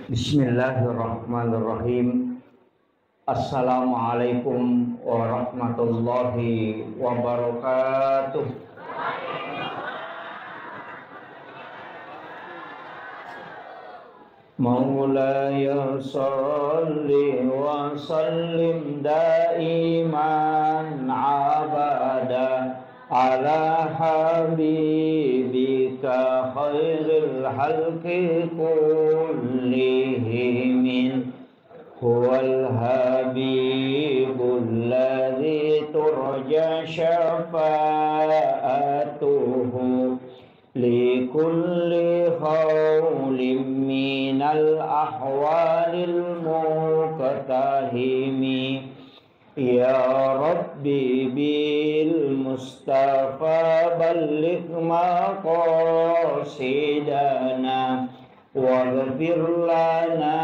Bismillahirrahmanirrahim. Assalamualaikum warahmatullahi wabarakatuh. Maulaya salli wa sallim daiman abada ala habibika khairil halqi kullihim. Huwal habibul ladzi turja syafa'atuhu likulli khawlim minal ahwalil muqtahimi. Ya Rabbi bil Mustafa balligh maqasidana waghfir lana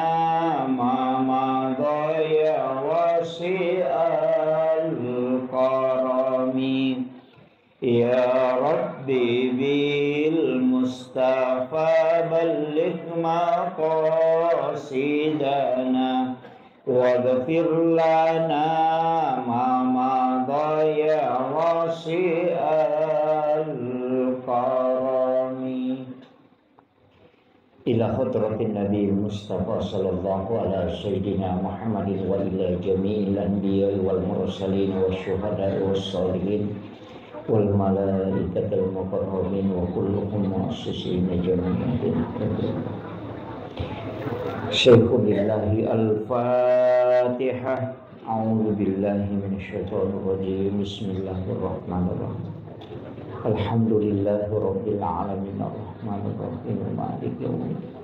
ma madaya wasi'al karami. Ya Rabbi bil Mustafa balligh maqasidana waghfir lana ma madaya wasi'al karami. Ila hadratin Nabi Mustafa sallallahu ala sayyidina Muhammadin wa ila jami'il anbiya wal mursalin wa syuhada wa salihin wal malaikatil muqarrabin wa kulluhum mu'assisina jami'in. Syaikhunillahi al-Fatihah. A'udzu billahi minasyaitonir rajim. Bismillahirrahmanirrahim. Alhamdulillahi rabbil alamin arrahmanir rahim maliki yaumiddin.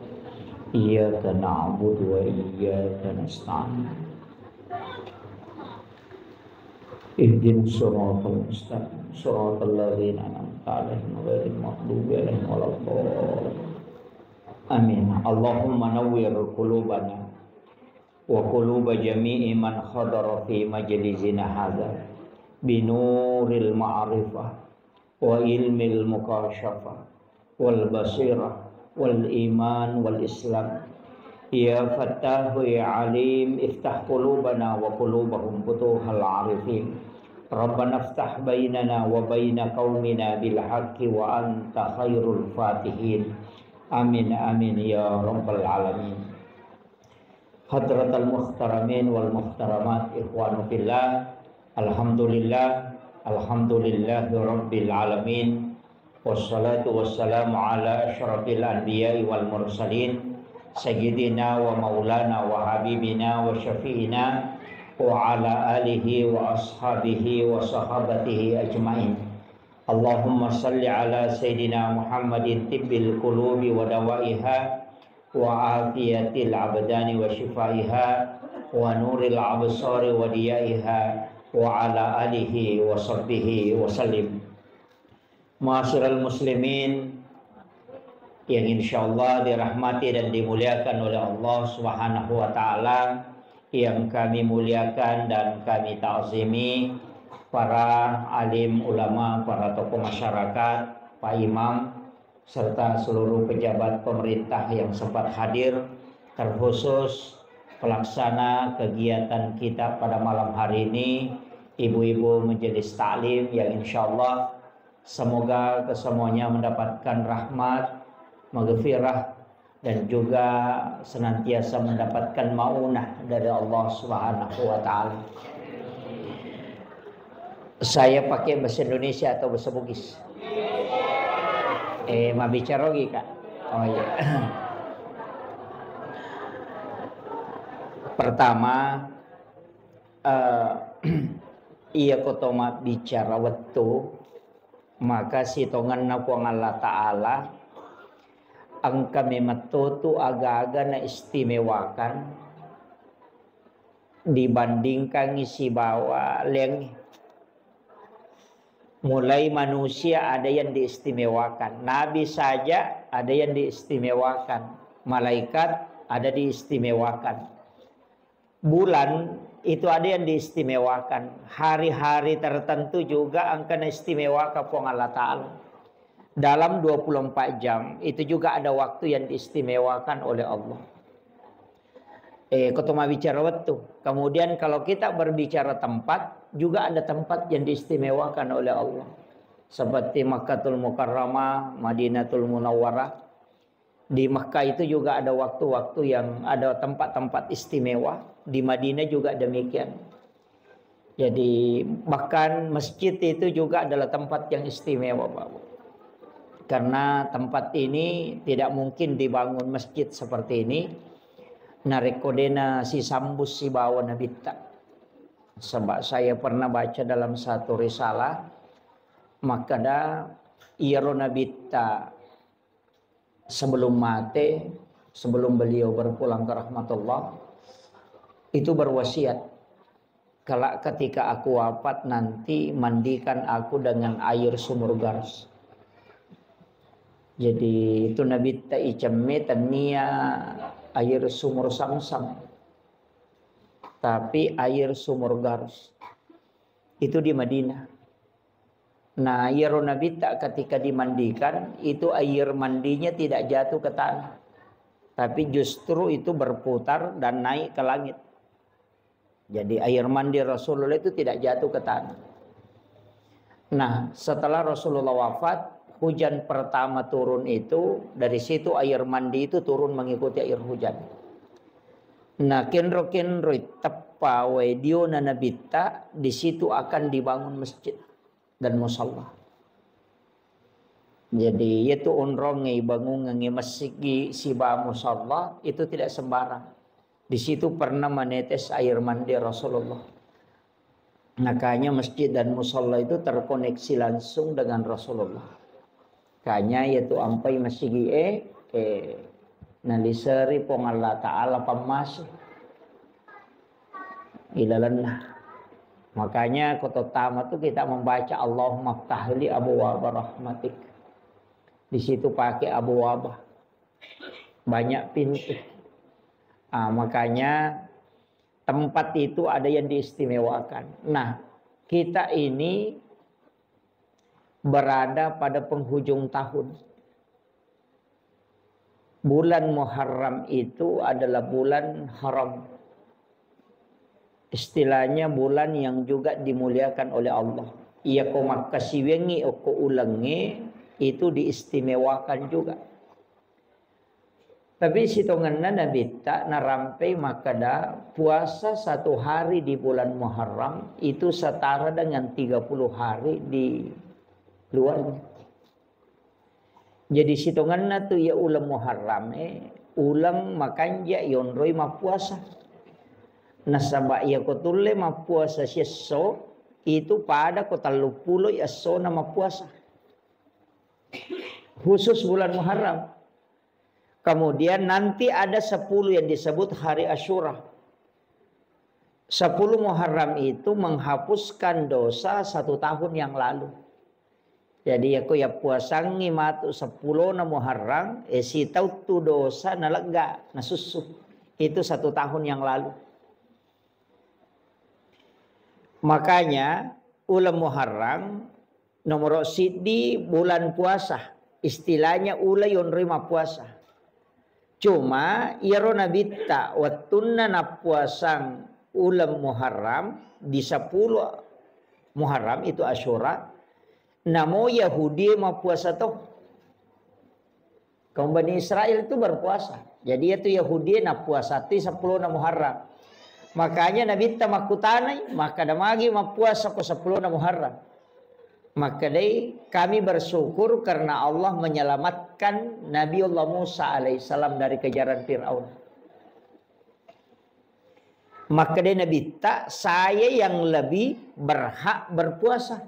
Iyyaka na'budu wa iyyaka nasta'in. Ihdinas siratal mustaqim siratal ladzina an'amta 'alaihim ghairil maghdubi 'alaihim waladdallin. Amin. Allahumma nawwir qulubana wa quluba jami'i man khadara fi majlisina hadza binuril ma'rifah wa ilmil mukashafah wal basirah wal iman wal islam. Ya Fattahu ya Alim iftah qulubana wa qulubahum futuhal arifin. Rabbana iftah bainana wa baina qaumina bil haqqi wa anta khairul fatihin. Amin amin ya rabbal alamin. Hadratal muhtaramin wal muhtaramat ikhwanu fillah. Alhamdulillah rabbil alamin. Wassalatu wassalamu ala asyrafil anbiya'i wal mursalin sayyidina wa maulana wa habibina wa syafi'ina wa ala alihi wa ashabihi wa sahabatihi ajma'in. Allahumma salli ala sayyidina Muhammadin tibbil qulubi wa dawaiha wa afiyatil abdani wa shifaiha wa nuril absari wa diyaiha wa ala alihi wa sahbihi wa sallim. Ma'asyiral muslimin yang insyaallah dirahmati dan dimuliakan oleh Allah Subhanahu wa taala, yang kami muliakan dan kami ta'zimi para alim ulama, para tokoh masyarakat, Pak Imam serta seluruh pejabat pemerintah yang sempat hadir, terkhusus pelaksana kegiatan kita pada malam hari ini, ibu-ibu majelis taklim yang insyaallah semoga kesemuanya mendapatkan rahmat, maghfirah dan juga senantiasa mendapatkan maunah dari Allah Subhanahu wa taala. Saya pakai bahasa Indonesia atau bahasa Bugis? Ma bicara lagi Kak. Oh iya. Pertama, iya kotoma bicara waktu, maka sitongan na po Allah Ta'ala ang kami matutu aga-aga na istimewakan dibandingkan isi bawa leng. Mulai manusia ada yang diistimewakan, nabi saja ada yang diistimewakan, malaikat ada diistimewakan, bulan itu ada yang diistimewakan, hari-hari tertentu juga angkana istimewa kapong Allah Ta'ala. dalam 24 jam itu juga ada waktu yang diistimewakan oleh Allah. Ketoma bicara waktu. Kemudian kalau kita berbicara tempat, juga ada tempat yang diistimewakan oleh Allah. Seperti Makkatul Mukarramah, Madinatul Munawwarah. Di Makkah itu juga ada waktu-waktu yang ada tempat-tempat istimewa. Di Madinah juga demikian. Jadi bahkan masjid itu juga adalah tempat yang istimewa, Bapak. Karena tempat ini tidak mungkin dibangun masjid seperti ini. Narekodena si sambus si bawa nabita. Sebab saya pernah baca dalam satu risalah. Maka dah iro nabita sebelum mati, sebelum beliau berpulang ke rahmatullah, itu berwasiat, kalau ketika aku wafat nanti mandikan aku dengan air sumur Gars. Jadi itu Nabi Ta'icamme tania air sumur Samsam, tapi air sumur Gars itu di Madinah. Nah, air Nabi tak ketika dimandikan itu air mandinya tidak jatuh ke tanah, tapi justru itu berputar dan naik ke langit. Jadi air mandi Rasulullah itu tidak jatuh ke tanah. Nah, setelah Rasulullah wafat, hujan pertama turun itu, dari situ air mandi itu turun mengikuti air hujan. Nah, kenro tepa wediona nabita, di situ akan dibangun masjid dan musalla. Jadi itu unrongi bangun ngi masjid si ba musalla itu tidak sembarang. Di situ pernah menetes air mandi Rasulullah. Makanya masjid dan musalla itu terkoneksi langsung dengan Rasulullah. Kanya yaitu ampai masjid nalisari pong Allah Ta'ala pamasih ilalanah. Makanya kototama itu kita membaca Allahumma ftahli abwaaba rahmatik. Di situ pakai abwaaba, banyak pintu. Makanya tempat itu ada yang diistimewakan. Nah, kita ini berada pada penghujung tahun. Bulan Muharram itu adalah bulan haram. Istilahnya bulan yang juga dimuliakan oleh Allah. Ia ko makasiwengi o ko ulangi itu diistimewakan juga. Tapi sitonganna Nabi tak narampai makada puasa 1 hari di bulan Muharram itu setara dengan 30 hari di luarnya. Jadi sitonganna tu ya ulang Muharram ulang makanja yonroi ma puasa. Nasaba ia kotulle ma puasa sieso itu pada ko 30 ya so na ma puasa. Khusus bulan Muharram. Kemudian nanti ada 10 yang disebut hari Asyura. 10 Muharram itu menghapuskan dosa 1 tahun yang lalu. Jadi aku ya puasangi matu 10 na Muharram, si tahu tu dosa na lega, na susu. Itu 1 tahun yang lalu. Makanya ulam Muharram nomor sidi bulan puasa. Istilahnya ula yon rima puasa. Cuma iro nabita watunna na puasang ulam Muharram di 10 Muharram itu Asyura. Namo Yahudi ma puasa toh. Kaum Bani Israel itu berpuasa. Jadi itu Yahudi na puasa ti 10 na Muharram. Makanya Nabi ta makutanay maka damagi ma puasa ko 10 na Muharram. Maka dai kami bersyukur karena Allah menyelamatkan Nabiullah Musa alaihissalam dari kejaran Fir'aun. Maka dai Nabi tak saya yang lebih berhak berpuasa.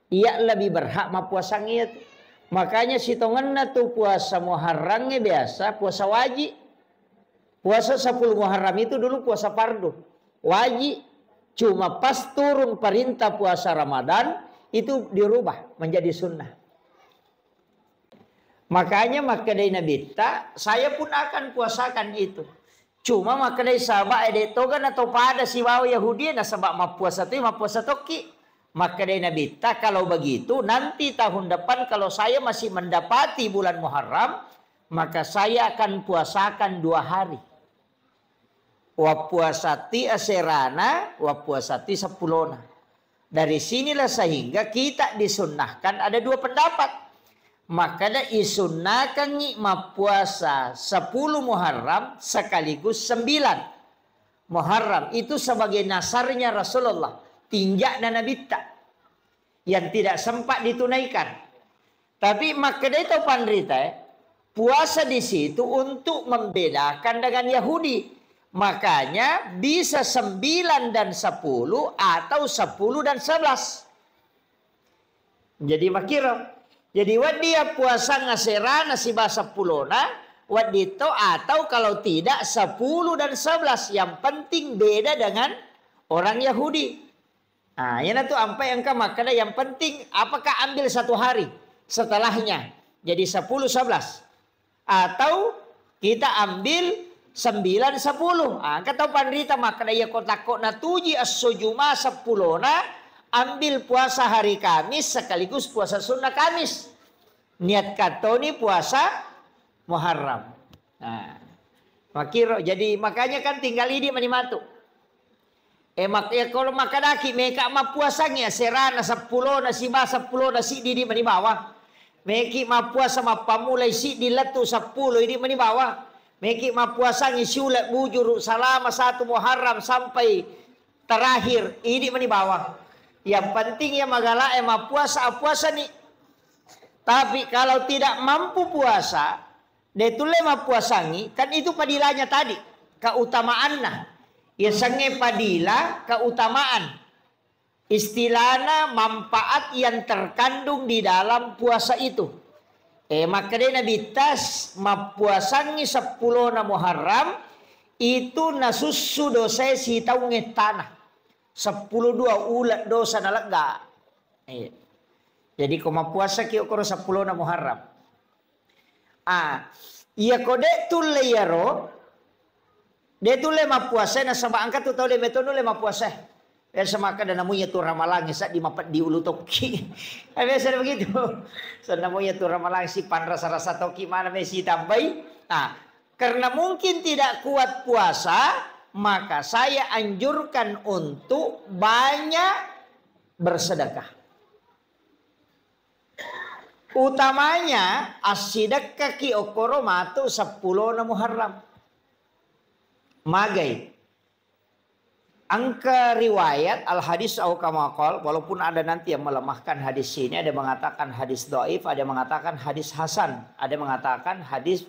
Ia lebih berhak ma puasa ngit. Makanya sitonganna tu puasa Muharramnya biasa puasa wajib. Puasa 10 Muharram itu dulu puasa fardu. Wajib. Cuma pas turun perintah puasa Ramadan itu dirubah menjadi sunnah. Makanya makadai Nabi tak, saya pun akan puasakan itu. Cuma makadai sahabat edetogan atau pada si bawa Yahudi na sebab ma puasa tu ma puasa toki. Maka dari Nabi, kalau begitu nanti tahun depan kalau saya masih mendapati bulan Muharram, maka saya akan puasakan 2 hari. Wa puasati aserana, wa puasati sepulona. Dari sinilah sehingga kita disunnahkan ada 2 pendapat. Makanya isunnahkan ngikma puasa 10 Muharram sekaligus 9 Muharram. Itu sebagai nasarnya Rasulullah. Tinjak dan Nabi yang tidak sempat ditunaikan. Tapi makanya itu pandrita, puasa di situ untuk membedakan dengan Yahudi. Makanya bisa 9 dan 10 atau 10 dan 11. Jadi makira. Jadi wad dia puasa ngasera nasi bahasa pulona, wad itu atau kalau tidak 10 dan 11. Yang penting beda dengan orang Yahudi. Nah, yang itu sampai angka makanya yang penting apakah ambil 1 hari setelahnya jadi 10 11 atau kita ambil 9 10. Ah, kata pandrita makanya ya kotakok na tuji as-sujuma 10 ambil puasa hari Kamis sekaligus puasa sunnah Kamis. Niat katoni puasa Muharram. Nah, makiro jadi makanya kan tinggal ini manimatu. Ya kalau makadaki mereka ma puasanya serana 10 nasi ba 10 nasi di mani bawah. Meki ma puasa ma pamulai si di letu 10 ini mani bawah. Meki ma puasanya siulat bujur selama 1 Muharram sampai terakhir ini mani bawah. Yang penting ya magala ma puasa nih. Tapi kalau tidak mampu puasa, detule ma puasangi kan itu padilanya tadi, keutamaannya. Ya sange padila keutamaan. Istilahnya manfaat yang terkandung di dalam puasa itu. Maka dia Nabi tas mapuasangi 10 Muharram itu nasussu dosa si taunge tanah. 10 2 ulat dosa nalaga. Jadi kau puasa kio koro 10 Muharram. Iya kode tulle yaro. Dia tu lema puasa na sama angkat tu tahu dia betul lema puasa. Ya sama kada namanya tu ramalang sa di mapat di ulu toki. Biasa begitu. So namanya tu ramalang si pan rasa-rasa toki mana mesi tambai. Karena mungkin tidak kuat puasa, maka saya anjurkan untuk banyak bersedekah. Utamanya as-sidaqah ki okoro matu 10 Muharram. Magai. Angka riwayat al-hadis au kama qol, walaupun ada nanti yang melemahkan hadis ini, ada mengatakan hadis dhaif, ada mengatakan hadis hasan, ada mengatakan hadis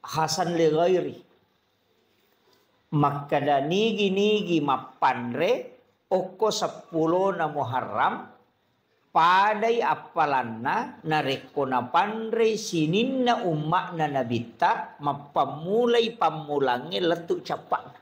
hasan li ghairi. Maka nigi mapandre oko 10 Muharram padai apalanna narekona pandre sininna ummakna nabita mapamulai pamulangi letuk capak.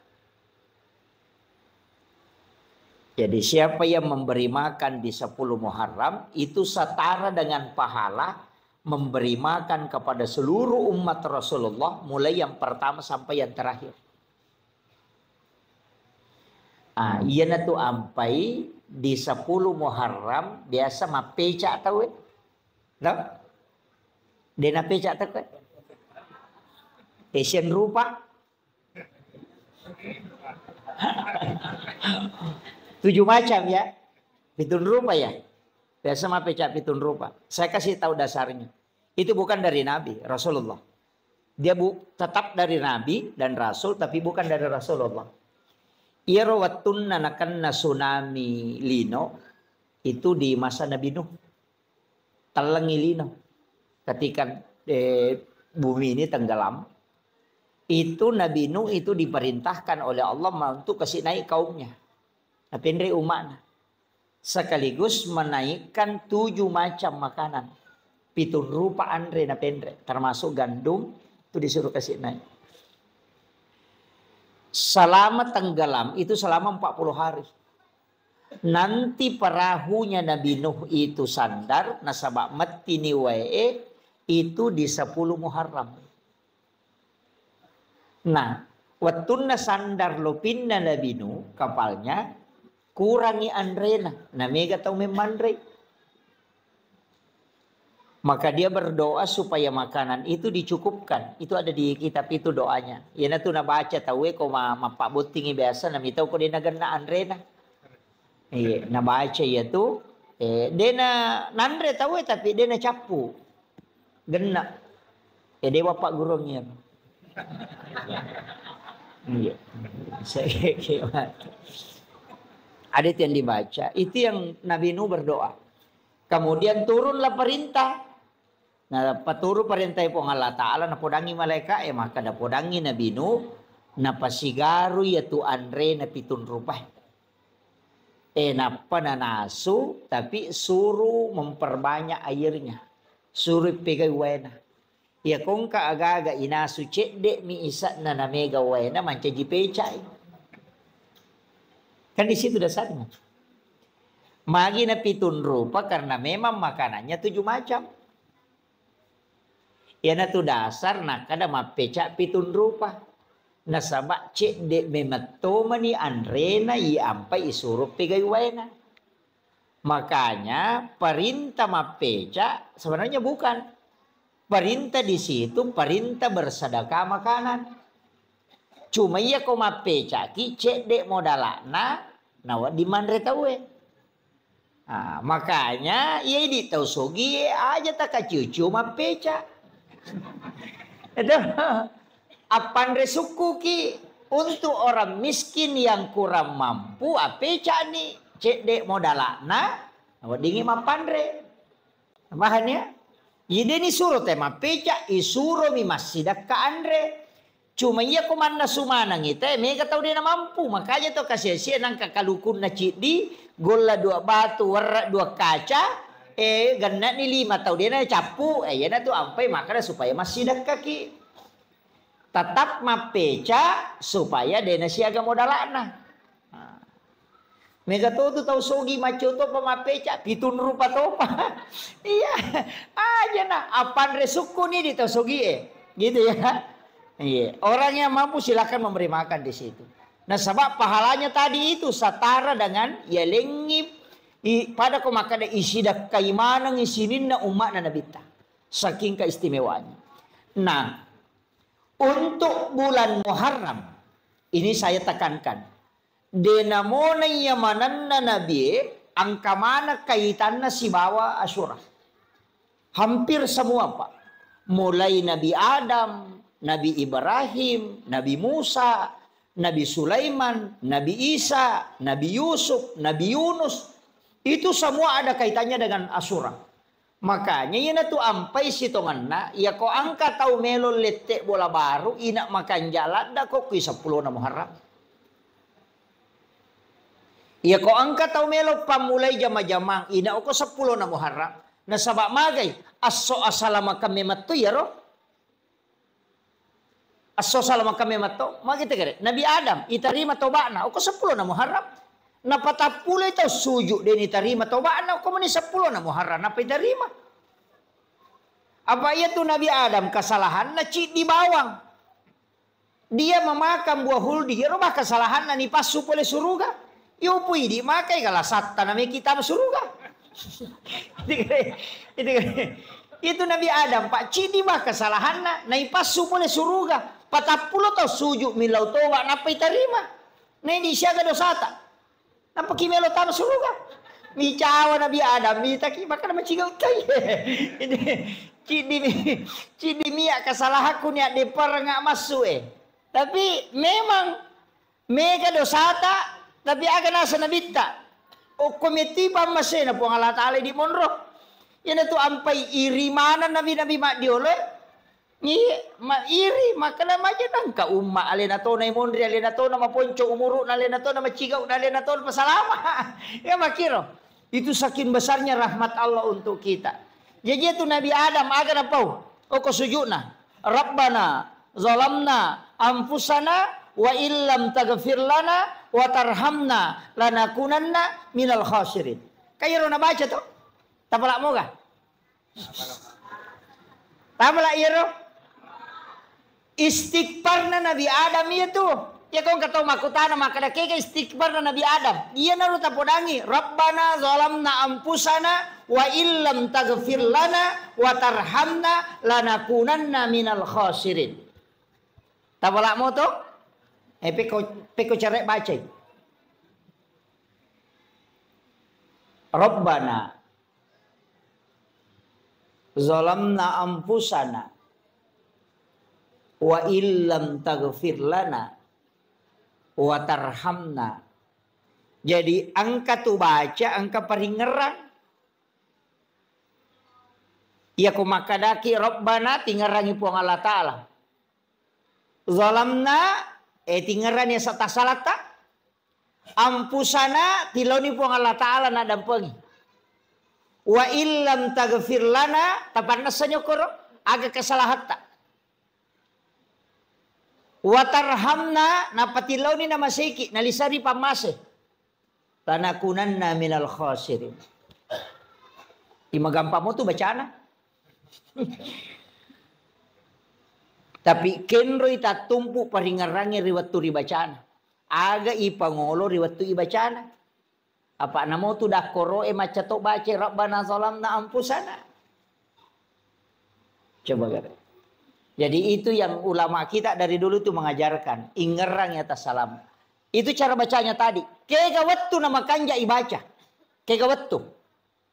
Jadi siapa yang memberi makan di 10 Muharram itu setara dengan pahala memberi makan kepada seluruh umat Rasulullah mulai yang pertama sampai yang terakhir. Iya na tu ampai di 10 Muharram biasa mapeca tahu no? Dia na peca tahu Asian rupa 7 macam ya pitun rupa ya biasa mapeca pitun rupa. Saya kasih tahu dasarnya itu bukan dari Nabi Rasulullah, dia tetap dari Nabi dan Rasul tapi bukan dari Rasulullah. Irawatun nanakan tsunami lino itu di masa Nabi Nuh. Talangi lino. Ketika bumi ini tenggelam, itu Nabi Nuh itu diperintahkan oleh Allah untuk kasih naik kaumnya. Napendre umatnya. Sekaligus menaikkan 7 macam makanan. Pitun rupa andre napendre. Termasuk gandum itu disuruh kasih naik. Selama tenggelam itu selama 40 hari. Nanti perahunya Nabi Nuh itu sandar nasabak mati ni wae itu di 10 Muharram. Nah, watunna sandar lopinna Nabi Nuh kapalnya kurangi andrena, namega tau memandre. Maka dia berdoa supaya makanan itu dicukupkan. Itu ada di kitab itu doanya. Yana tuh na baca tahu ko mapak butingi biasa nami tahu ko dia nagana andrena. Iya, na baca ya tuh. Dia na nandre tahu tapi dia na capu. Gena. Dia bapak gurungnya. Iya. Ada itu yang dibaca. Itu yang Nabi Nuh berdoa. Kemudian turunlah perintah. Nah, paturu perintah po ng Allah Ta'ala na podangi malaikat maka na podangi Nabi Nuh na pasigaru yaitu andre na 7 rupa. Na pananaso tapi suruh memperbanyak airnya. Suruh pegay wena. Ya kung kaagaga inasu cedek mi isa na namega wena manca jipecay. Kan di situ dasarnya. Magi na 7 rupa karena memang makanannya 7 macam. Ya na tu dasar na kada mapeca 7 rupa. Nasaba cek de mematoma ni andrena i ampai isuruh pegay wena. Makanya perintah mapeca sebenarnya bukan. Perintah di situ perintah bersedekah makanan. Cuma iya ko mapeca ki cek de modalana nawa di mandre tawe. Nah, makanya iya di tau sogi aja tak kacucu mapeca. Itu apan resuku ki untuk orang miskin yang kurang mampu apeca nih cek dek modalana dingi mapandre mahannya ide ni suruh tema peca isuro mi masjidak ka andre cuma iya komanda sumana ngita mega tau dia na mampu makanya to kasih nang kakalukun na cidi gola 2 batu warra 2 kaca ganna ni 5 tau dia na capu yana tu ampai makanya supaya masjidak kaki tetap mapeca supaya dia na siaga modalana mega tu tau sogi maco to pamapeca 7 rupa to pa iya aja na apan resuku ni di tau sogi gitu ya iya orang yang mampu silakan memberi makan di situ nah sebab pahalanya tadi itu setara dengan ya lengip pada ko makada isidak kaimanang isinin na umat na nabita saking keistimewanya. Nah untuk bulan Muharram ini saya tekankan denamona yamanan na nabi angka mana kaitannya si bawa Asyura hampir semua pak mulai Nabi Adam, Nabi Ibrahim, Nabi Musa, Nabi Sulaiman, Nabi Isa, Nabi Yusuf, Nabi Yunus itu semua ada kaitannya dengan Asyura. Makanya ina tu ampai sitongan na ya ko angka tau melo lete bola baru ina makan jalan da ko kui 10 na Muharram. Ya ko angka tau melo pamulai jama-jamang ina ko 10 na Muharram. Na sabak magay asso asalama kami matto ya ro. Asso salama kami matto magite kare Nabi Adam itarima tobana ko 10 na Muharram. Napatapulay tau sujuk din itarima toba na ko man 10 na Muharram napay tarima. Apa iya tu Nabi Adam kesalahan na di bawang. Dia memakan buah huldi, ya robah kesalahan na ni pasu pole suruga. Yo pui di makai kala satta na kita suruga. Itu Nabi Adam pak di bah kesalahan na ipasu pole suruga. Patapulo tau sujuk milau toba napay tarima. Na di siya dosata. Nampak kimelo tanah suruga. Mi cawa Nabi Adam mi taki makan maciga utai. Ini cidi miak kesalahanku ni de perengak masuk Tapi memang mega dosata tapi aga nasa nabita. O komiti pa masena po Allah Taala di monro. Yan tu ampai iri mana nabi-nabi mak diole. Ni iri makala maja nang ka umma alena to na imondri alena to na maponco umuru na alena to na macigaw na alena to pasalama. Ya makiro. Itu saking besarnya rahmat Allah untuk kita. Jadi itu Nabi Adam aga na pau. O ko sujudna. Rabbana zalamna anfusana wa illam taghfir lana wa tarhamna lanakunanna minal khasirin. Kayo na baca to? Tapala mo ga? Tapala iro? Istighfar na Nabi Adam itu Ya kau kata makutana maka dah keke istighfar na Nabi Adam. Dia naru tapodangi, Rabbana zalamna ampusana wa illam taghfir lana wa tarhamna lanakunanna minal khasirin. Tapalak mo to? Peko cerek baca. Rabbana zalamna ampusana wa illam taghfir lana wa tarhamna. Jadi angka tu baca, angka paringerang. Ya ku makadaki Rabbana tingerangi puang Allah Ta'ala. Zalamna tingerani sa tasalata. Ampusana tiloni puang Allah Ta'ala na dampengi. Wa illam taghfir lana tapan nasanya koro aga kesalahatta. Watarhamna napatilaw ni namasiki nalisari pamase lanakunanna minal khasirin. Imagampa mo tu bacana. Tapi kenro ita tumpu paringarangi riwatu ribacana. Aga ipangolo riwatu ibacana. Apa namo tu dah koro maca to baca Rabbana zalamna ampusana. Coba kata. Jadi itu yang ulama kita dari dulu itu mengajarkan. Ingerang ya salam. Itu cara bacanya tadi. Kega wattu nama kanja ibaca. Kega wattu.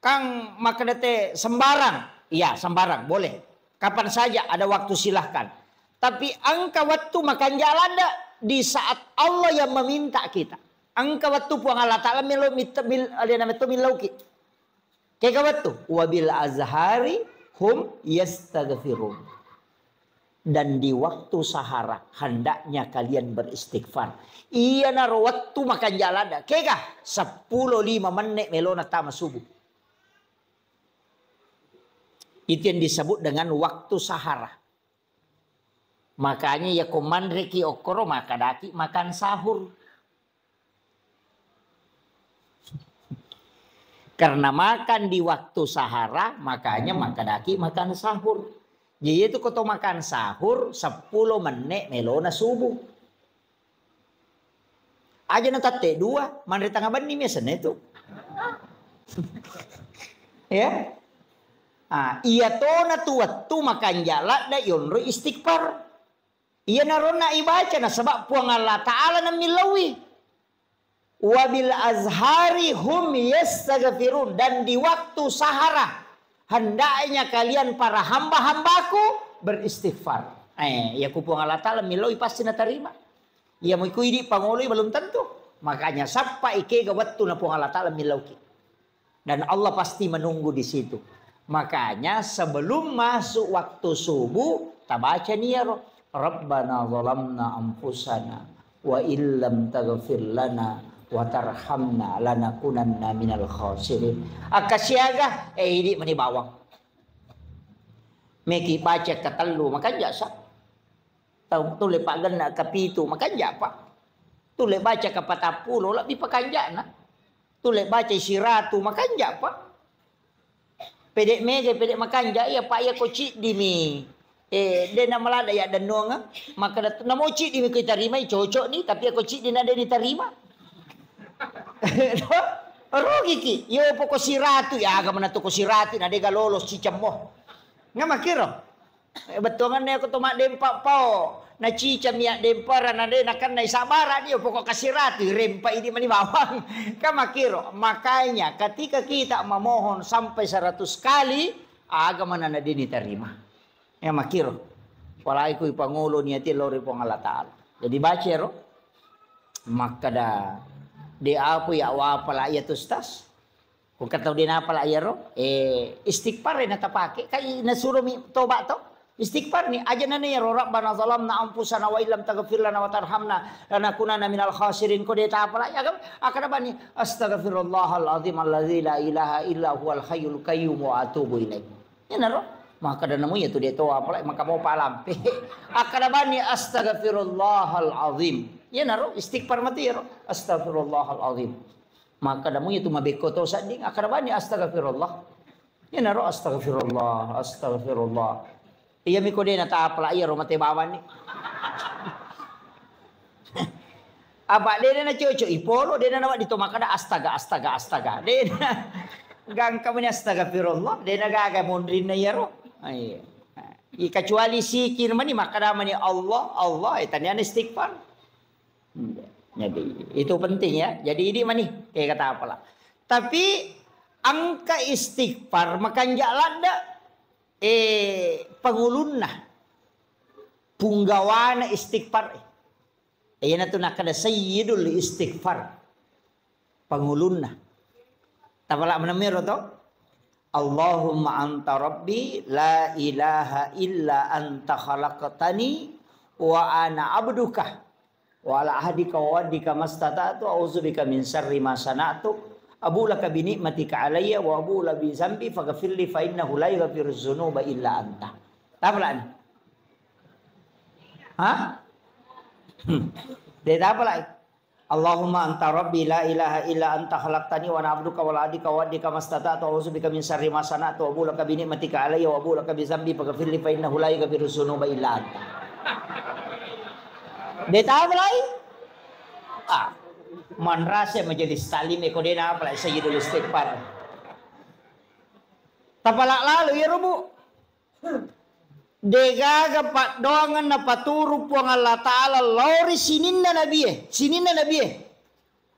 Kang makadete sembarang. Iya sembarang boleh. Kapan saja ada waktu silahkan. Tapi angka wattu makanja lada di saat Allah yang meminta kita. Angka wattu puang Allah Ta'ala milauki. Kega wattu. Wabil azhari hum yastaghfirun. Dan di waktu sahara hendaknya kalian beristighfar. Iya naro waktu makan jalada. Kega 10-5 menit melona tama subuh. Itu yang disebut dengan waktu sahara. Makanya ya komandreki okoro makadaki makan sahur. Karena makan di waktu sahara makanya makadaki makan sahur. Jadi itu kau makan sahur 10 menit melona subuh. Aja na tate 2 manre tangga bani miasana itu. Ya. Iya to na tu makan jala da yonro istighfar. Iya narona ibaca na sebab puang Allah Ta'ala na milawi. Wabil azhari hum yastaghfirun. Dan di waktu sahara hendaknya kalian para hamba-hambaku beristighfar. Ya kupuang Allah Ta'ala miloi pasti na terima. Ya mau ikui pangoloi belum tentu. Makanya sapa ike gawattu na puang Allah Ta'ala milauki. Dan Allah pasti menunggu di situ. Makanya sebelum masuk waktu subuh tabaca niyaro. Rabbana zalamna anfusana wa illam taghfir lana wa tarhamna lanakunanna minal khasirin. Akasiaga ini mani bawang. Meki baca katelu makan jasa. Tahu tule pagana kapitu makan japa. Tule baca kapatapulo labi pakanjana. Tule baca siratu makan japa. Pedek mege pedek makan ja ya pak ya koci dimi. Dia nama lada ya dan nuanga maka namo ci dimi kita terima cocok ni tapi aku ci dina dia diterima. Rugi ki, yo poko siratu ya agak mana toko siratu na dega lolos cicamo. Nga makiro. Betongan ne ako tumak dempa pao. Na cica miak dempara na de nakan na isabara dia poko kasiratu rempa ini mani bawang. Ka makiro. Makanya ketika kita memohon sampai 100 kali agak mana na dini terima. Ya makiro. Walai ku ipangulo niati lori pong Allah Ta'ala. Jadi baca ro. Maka dah di apa ya wapala ya tustas. Kung kataw din apala ya ro. Istighfar na tapake. Kay nasuro mi toba to. Istighfar ni aja na niya ro. Rabbana zalamna anfusana wa illam taghfir lana wa tarhamna lanakunanna minal khasirin. Ko di tapala ya gam akada ni astaghfirullahal azim allazi la ilaha illa huwal hayyul qayyum wa atubu ilaih. Ya na ro. Maka dan namu ya tu dia toa apala maka mau palampe. Akada ni astaghfirullahal azim. Ya naro istighfar mati ya astaghfirullahal azim. Maka damu itu mabeko to sading akarabani astaghfirullah. Ya naro astaghfirullah astaghfirullah. Iya mi ko din ta apala iya ro mate bawan ni. Abak dia na cucu ipolo dia na nawat dito makada astaga. Dia gang kami astagfirullah dia na gaga mondrin na yaro. Ay. Kecuali sikir mani makada mani Allah tanya istighfar. Jadi itu penting ya. Jadi ini mani kayak kata apalah. Tapi angka istighfar makan jalada pangulunna punggawana istighfar. Ayan na kada sayyidul istighfar. Pangulunna. Tapala manamiro to? Allahumma anta rabbi la ilaha illa anta khalaqtani wa ana abduka wa ala ahdika wa wadika mastata'tu a'udzubika min syarri ma sana'tu abu laka bi ni'matika alayya wa abu la bi dzambi faghfirli fa innahu la yaghfiru dzunuba illa anta. Tapala ni? Hah? Dia apa lagi? Allahumma anta rabbi la ilaha illa anta khalaqtani wa ana abduka wa la adika wa adika mastata'tu a'udzubika min syarri ma sana'tu wa abu laka bi ni'matika alayya wa abu laka bi dzambi faghfirli fa innahu la yaghfiru dzunuba illa anta. Dia apa lagi? Man rasa menjadi salim eko dia apa lagi sayyidul istighfar. Tapalak lalu ya rubu. Degaga pak doangan na paturu puang Allah Ta'ala lori sininna nabiye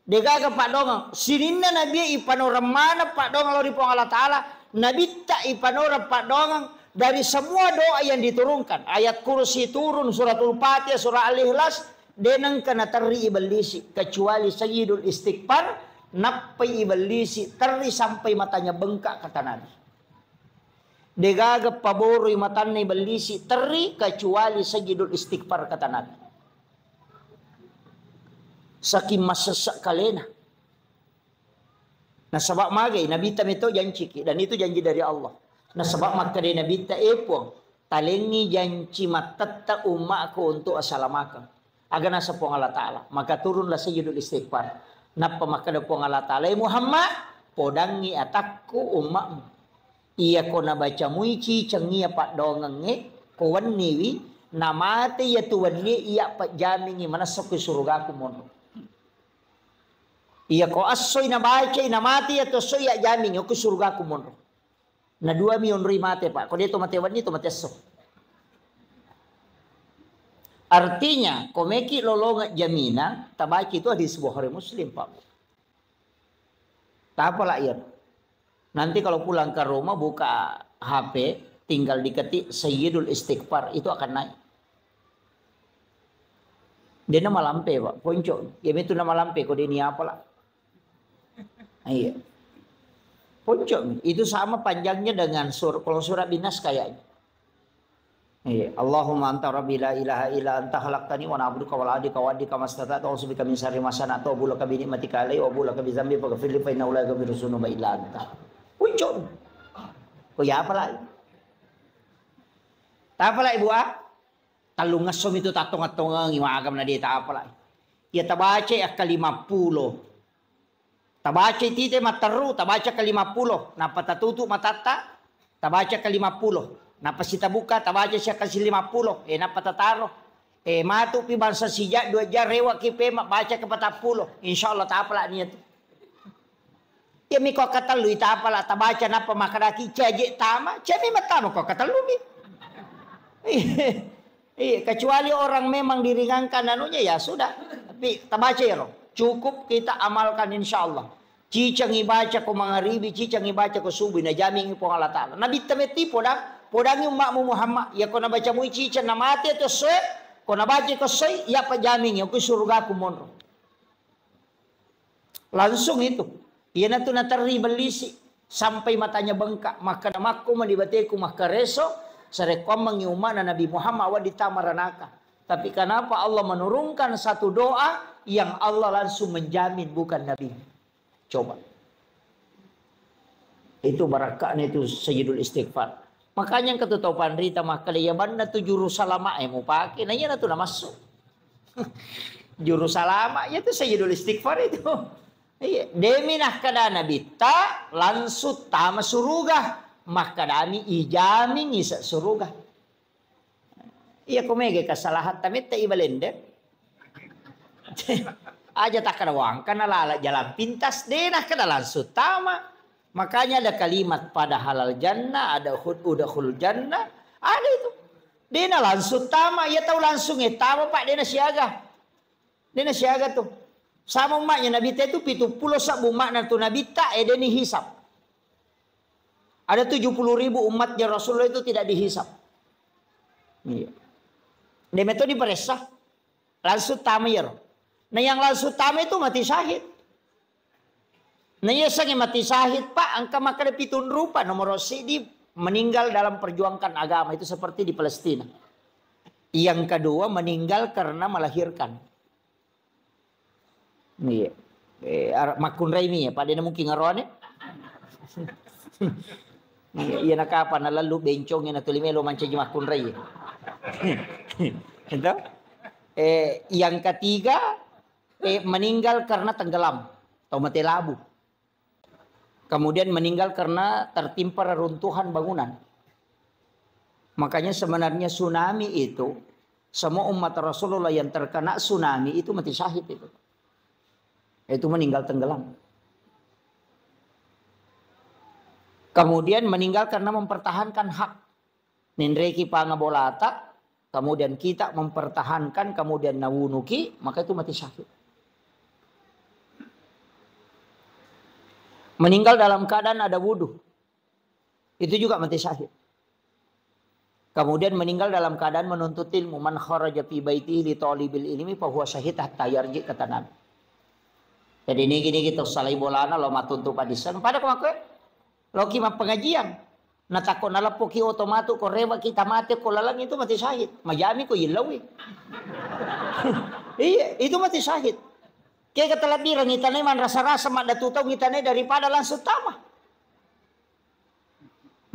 degaga pak doangan sininna nabiye ipanora mana pak doangan lori puang Allah Ta'ala nabi tak ipanora pak doangan dari semua doa yang diturunkan ayat kursi turun suratul Fatihah surah Al-Ikhlas denang kena teri iblisi kecuali sayyidul istighfar nappai iblisi teri sampai matanya bengkak kata Nabi. Degaga paboro matanay balisi teri kecuali sayyidul istighfar kata Nabi. Saking masasak kalena. Nah sebab magai Nabi tam itu janji dan itu janji dari Allah. Nah sebab maka dari Nabi ta epong talengi janji matatta umatku untuk asalamakan. Agar nasa pong Allah Ta'ala. Maka turunlah sayyidul istighfar. Napa maka da pong Allah Ta'ala Muhammad podangi atakku umatmu. Iya ko na baca muici cengia pak dongenge ko wanniwi namate ya tuwanni iya pak jamingi manasok ke surga ku mono. Iya ko asoy na baca namate ya to soy ya jamingi ku surga ku mono. Na dua mion mate pak ko dito mate wanni to mate sok. Artinya komeki lolonga jamina tabaki itu hadis Bukhari Muslim pak. Tak apalah iya. Nanti kalau pulang ke rumah buka HP, tinggal diketik sayyidul istighfar, itu akan naik. Dia nama lampe pak, ponco. Ya itu nama lampe, kok dia ini apalah. Iya. Ponco, itu sama panjangnya dengan kalau surah Binas kayaknya. Iya. Allahumma anta rabbi la ilaha illa anta khalaqtani wa ana abduka wa la adika wa adika mastata'tu a'udzubika min syarri ma sana'tu wa bulaka bi ni'matika alayya wa bulaka bi dzambi faghfirli fa innahu la yaghfiru dzunuba illa anta. Puncuk. Kau ya apa lagi? Tak apa lagi buat? Kalau ngasom itu tak tongat-tongang agam na dia tak apa lagi. Ya tabaca ya ke 50. Tabaca tite mataru, tabaca ke 50. Napa tatutu matata? Tabaca ke 50. Napa sita buka, tabaca siya kasi 50. Napa tataro? Matu pi bangsa sijak 2 jar rewa kipe baca ke 40. Insyaallah tak apa lagi niya tu. Ya mi ko katalu ita pala tabaca napa makaraki caje tama, cemi matano ko katalu mi. Kecuali orang memang diringankan anunya ya sudah. Tapi tabaca ya cukup kita amalkan insyaallah. Cicang ibaca ko mangaribi, cicang ibaca ko subuh na jamin po Allah Ta'ala. Nabi tameti podang yung umakmu Muhammad. Ya ko nabaca mo cicang na mati to soy, ko nabaca ko soy, ya pa jamin ko surga ko monro. Langsung itu. Ia na natari balisi sampai matanya bengkak maka namaku malibateku maka reso sarekwam mengiumana Nabi Muhammad wa ditamaranaka. Tapi kenapa Allah menurunkan satu doa yang Allah langsung menjamin bukan Nabi? Coba. Itu barakahnya itu sayyidul istighfar. Makanya yang ketutupan rita maka liyaban na tu juru salama mau pakai nanya na tu na masuk. Juru salama ya tu sayyidul istighfar itu. Iya, demi nak kada nabi ta langsung tama suruga maka dami ijami ngisa suruga. Iya kumege kasalahan tamit ta ibalende. aja tak kada wang kana lala jalan pintas denah kada langsung tama. Makanya ada kalimat pada halal jannah, ada udkhul jannah, ada itu. Dena langsung tama, ia tahu langsung tama Pak, dena siaga. Dena siaga tuh. Sama umatnya Nabi itu 70 sabu makna tuh Nabi tak deni hisap. Ada 70.000 umatnya Rasulullah itu tidak dihisap. Iya. Demi itu diperesah. Langsung tamir. Nah yang langsung tamir itu mati syahid. Nah ya sange mati syahid Pak. Angka maka pitun rupa nomor di meninggal dalam perjuangkan agama. Itu seperti di Palestina. Yang kedua meninggal karena melahirkan. Iya. Makun Raimi ya. Pak dia mungkin ngaruannya. Iya nak apa na lalu bencong na tulimelo manca makun Rai. Itu. Yang ketiga meninggal karena tenggelam atau mati labu. Kemudian meninggal karena tertimpa reruntuhan bangunan. Makanya sebenarnya tsunami itu semua umat Rasulullah yang terkena tsunami itu mati syahid itu. Itu meninggal tenggelam. Kemudian meninggal karena mempertahankan hak. Nindreki pangabolata. Kemudian kita mempertahankan. Kemudian nawunuki. Maka itu mati syahid. Meninggal dalam keadaan ada wudhu. Itu juga mati syahid. Kemudian meninggal dalam keadaan menuntut ilmu. Man kharaja fi baitihi li talibil ilmi fahuwa syahid hatta yarji kata Nabi. Jadi ini gini kita salai bolana lo matuntu padisan. Pada kemakuan. Lo kima pengajian. Natako nalapo ki otomatu ko rewa kita mati ko lalang itu mati syahid. Majami ko yilawi. Iya, itu mati syahid. Kaya kata labirang itanay man rasa-rasa madatutaw itanay daripada langsung tama.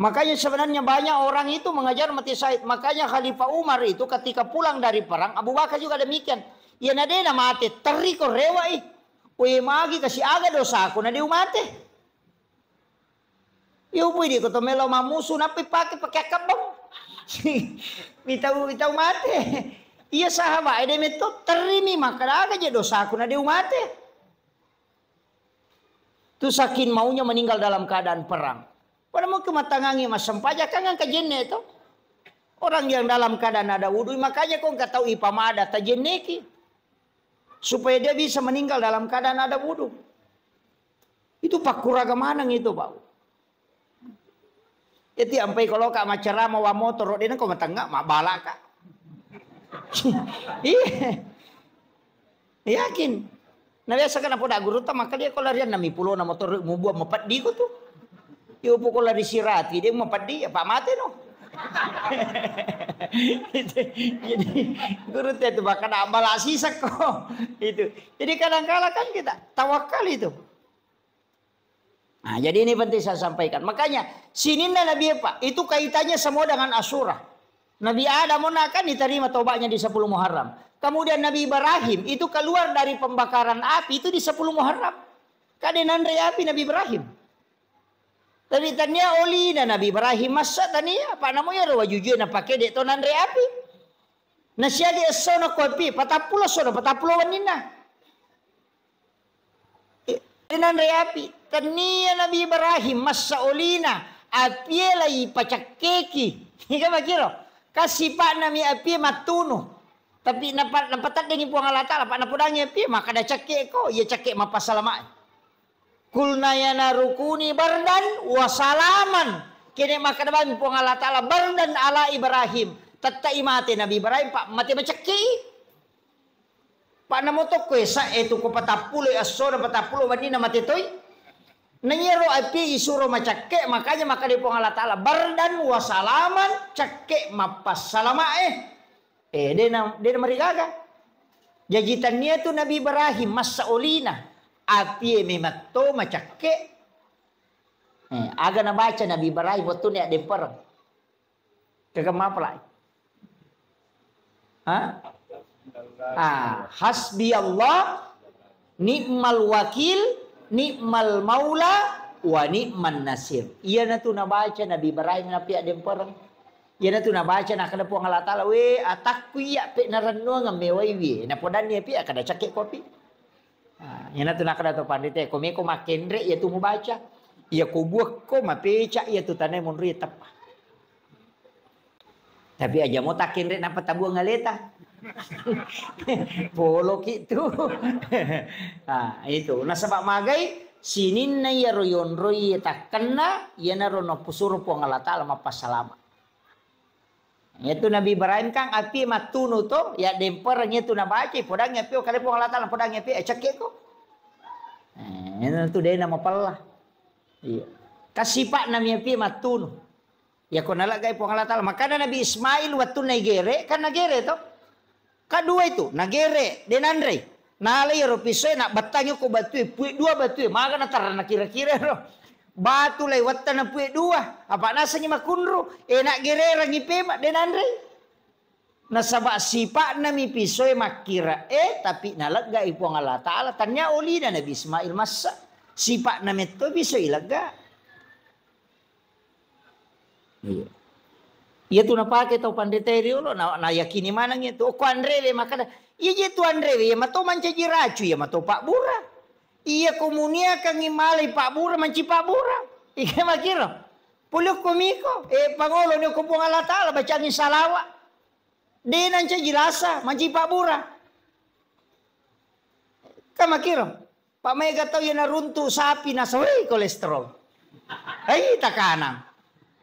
Makanya sebenarnya banyak orang itu mengajar mati syahid. Makanya Khalifah Umar itu ketika pulang dari perang, Abu Bakar juga demikian. Ya nadena mati, teri ko rewa Uy magi kasi aga dosa ako na di umate. Yung pwede ko to melo mamuso na pakai kabang. Bitaw mate. Iya sahaba ay demeto terimi makaraga je dosa ako na di umate. Tu sakin maunya meninggal dalam keadaan perang. Pada mau kematangangi mas sempaja kangen kajenne itu. Orang yang dalam keadaan ada wudhu makanya kau nggak tahu ipamada tajenneki. Supaya dia bisa meninggal dalam keadaan ada wudhu. Itu pakuraga manang itu Pak. Jadi sampai kalau kak macerama wa motor dia kau matangga mak bala kak. Iya. Yakin. Nah biasa kan apa dah guru tak maka dia kalau larian nami pulau na motor mau buat mepat di tuh. Dia pukul lari sirati dia mepat di Pak mati no. Jadi guru itu bahkan amal asisak kok itu. Jadi kadang-kala kan kita tawakal itu. Nah, jadi ini penting saya sampaikan. Makanya sininna Nabi Pak itu kaitannya semua dengan Asyura. Nabi Adam kan diterima tobatnya di 10 Muharram. Kemudian Nabi Ibrahim itu keluar dari pembakaran api itu di 10 Muharram. Kadenan api Nabi Ibrahim. Tapi tanya oli na Nabi Ibrahim masa tanya apa namanya rawa jujur na pakai dek tonan api. Nasya dia sono kopi patapulo sono patapulo wanina. Tonan api. Tanya Nabi Ibrahim masa oli na api lagi pacak keki. Ika makiro kasih pak nami api matuno. Tapi nampatat dengan puang Allah Ta'ala pak napudangnya api maka ada cakek ko ia cakek mapasalama. Kulna yana rukuni bardan wasalaman. Kini maka naman po Allah Ta'ala bardan ala Ibrahim. Tatta imate Nabi Ibrahim pak mati macaki. Pak namotok ko sa eto ko patapulo asoro patapulo wani na matitoy. Nanyero api isuro macake makanya maka di po Allah Ta'ala bardan wasalaman cake mapasalama dia marigaga. Jajitan niya tu Nabi Ibrahim masa olina. Api memato macake. Aga na baca Nabi Ibrahim waktu ni ada perang. Kagam apa lah? Hasbi Allah, ni'mal wakil, ni'mal maula, wa ni'man nasir. Iya na tu na baca Nabi Ibrahim na pi ada perang. Iya na tu na baca na kada po Allah Ta'ala we atakku ya pe na ranno ngame we na podan ni pi akada cake kopi. Yana tu nak ada tu pandite ko me ko makendre ya tu mau baca. Ya ko buah ko mapeca ya tu tanai mun ri tap. Tapi aja mau takendre napa tabu ngaleta. Polo gitu. Itu. Nah sebab magai sinin na ya royon roy tak kena ya na rono pusur po Allah Taala mapasalama. Itu Nabi Ibrahim kang api matunu to ya dempernya tu na baca podang api kali po Allah Taala podang api cek ko. Itu dia nama pala. Iya. Kasipak nami api matunu. Ya ko nalagay po Allah Taala. Maka Nabi Ismail waktu nagere kan nagere to. Kedua itu nagere denandre. Nalay ro pisoy nak batangyo ko batu dua batu maga na tarana kira-kira ro. Batu lay watta na puy dua. Apa nasanya makunro nak gerera ngipe mak denandre. Nasaba sipa nami pisoy makira tapi nalagay po Allah Taala tanya oli na Nabi Ismail masa sipa nami to pisoy laga. Iya. Iya tu napake tau pandeteri ulo na yakini mana gitu. Ko Andre maka iya je tu Andre ya mato manca jiracu ya mato Pak Bura. Iya komunia kang imalay Pak Bura manci Pak Bura. Ika makiro. Puluk komiko pangolo ni ko pong Allah Taala bacaan salawa. Di nanca jilasa manci Pak Bura. Kamakiro. Pak Mega tau ya naruntu sapi na sawi kolesterol. Ay takanang.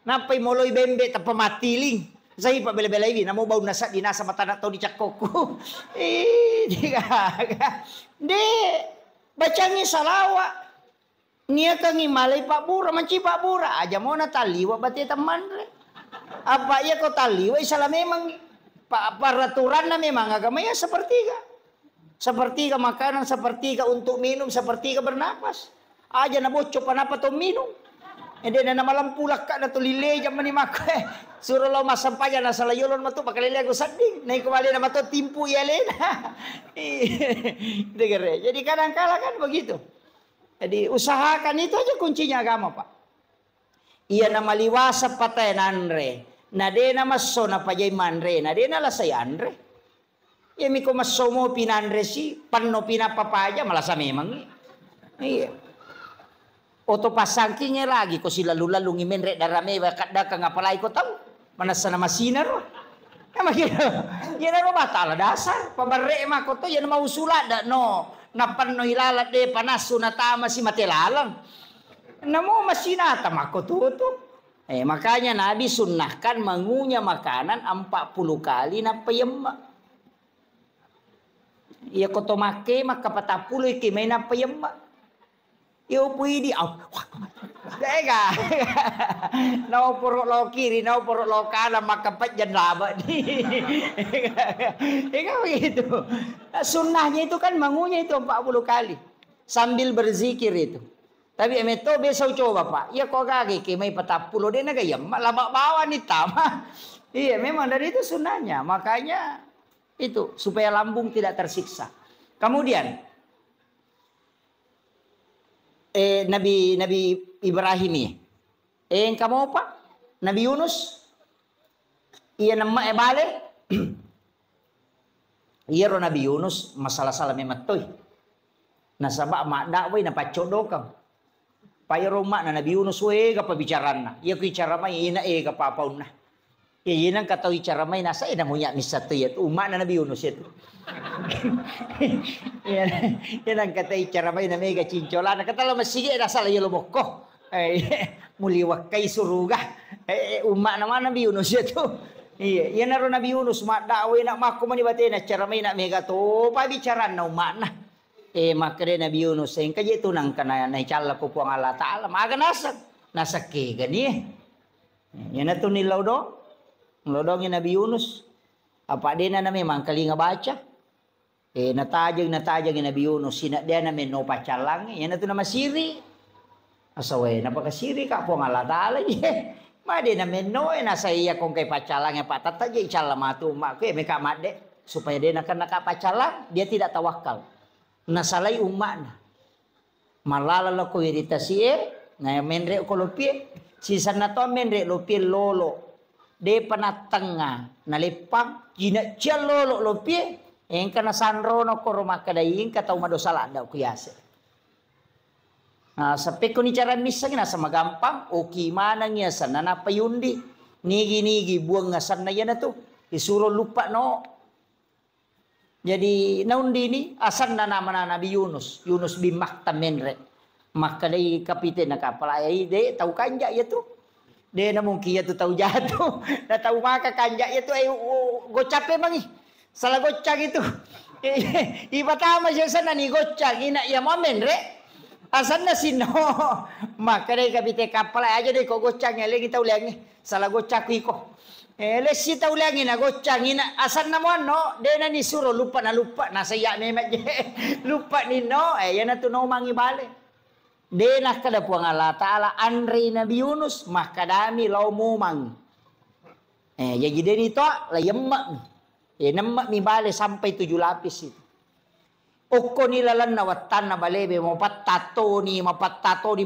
Napay moloy bembe ta pamatiling. Say pa bela-bela ini namo bau nasa dinasa mata na to di cakoko. Di bacangi salawa. Nia kang imalay Pak Bura manci Pak Bura aja mo na taliwa bati teman re. Apa ya ko taliwa isala memang peraturan na memang agamanya sepertiga. Sepertiga makanan, sepertiga untuk minum, sepertiga bernapas. Aja na bocok panapa to minum. Ede na malam pulak ka na to lile jam mani make. Suruh lo masampaya na salayolon matu pakalile aku sading. Nai kembali nama to timpu ya lena. Jadi kadang-kala kan begitu. Jadi usahakan itu aja kuncinya agama Pak. Iya nama liwasa patay nanre. Nade nama so na pajay manre. Nade na lasay andre. Ya miko masomo pinanre si panno pinapapaja malasa memang. Iya. Oto pasangkingnya lagi ko sila lalu ngimenre darame kada ka ngapalay ko taw manasa na masinar ya na batala dasar pabarre ma ko to yan mausula da no napanno ilalat de panaso na tama si matelalang namo masinata mako tuto makanya Nabi sunnahkan mengunyah makanan 40 kali na payemma iya ko to make makapatapulo iki may na payemma. Yo pwede Teka. Nau puruk lo kiri, nau puruk lo kanan makapat jan laba di. Ika begitu. Sunnahnya itu kan mengunyah itu 40 kali sambil berzikir itu. Tapi emeto besok coba Pak. Ya kok kaki kemai 40 dia naga ya labak bawa nih tama. Iya memang dari itu sunnahnya. Makanya itu supaya lambung tidak tersiksa. Kemudian Nabi Ibrahim ya. Yang kamu apa? Nabi Yunus. Iya nama bale. Iya ro Nabi Yunus masalah salah mematoy. Nasaba mak dakway na pacodokang. Payro mak na Nabi Yunus we ka pabicaran na. Iya ko icara may ina ka papaw na. Iya nang kataw icara may nasa ina mo nya misato yet umak na Nabi Yunus ito. Yan ang katay charamay na mega chinchola na katalo masige na sala yelo mokko muliwak kay suruga umma naman Nabi Yunus ito yan na ron Nabi Yunus madawe na mako man ibate na charamay na mega to pabicaran na umma na makre Nabi Yunus en kay ito nang kana na chala ko po ang Allah Taala maga nasa ke gani yan na to nilaw do lodong Nabi Yunus apa din na memang kali nga baca natajag yung Nabi Yunus sinadya namin no pacalang yan na ito na masiri asaway napakasiri ka po ang Allah Taala madi namin no nasa iya kung kay pacalang ya patatadya icala matuma ko may kamade supaya dia akan nakapacalang dia tidak tawakal nasalay umma na malalala ko iritasi na menre ko lupie sisan na to menre lupie lolo de panatanga nalipang gina lolo lupie Engka na sanrono ko rumah kadaing katau madosala daw kuyase. Nah, sampai ko ni cara misa na sa magampang oki mana niya sa nanapayundi. Nigi buang ngasan na yan na to. Isuro lupa no. Jadi naundi ni asan na naman na Nabi Yunus. Yunus bin Maktamen re. Makadai kapitin na kapalay de tahu kanja ya tu. De na mungkin ya tu tahu jatuh. Na tahu maka kanja ya tu ay gocape mangi. Salah gocak itu. Iba tama siya sana ni gocak ina ya momen re. Asan na sino. Makadai kapite kapalay aja de ko gocak lagi tahu lagi. Salah gocak iko. Lesi tahu lagi na gocak ina asan na mo no. De na ni suro lupa na saya ni lupa ni no. Ya na tu no mangi bale. Denah kada puang Allah Ta'ala Andri Nabi Yunus makadami lau mumang. Ya jadi ni to la yemak. Nemak mi bale sampai 7 lapis itu. Okko ni lalan na watan na balebe mo patato ni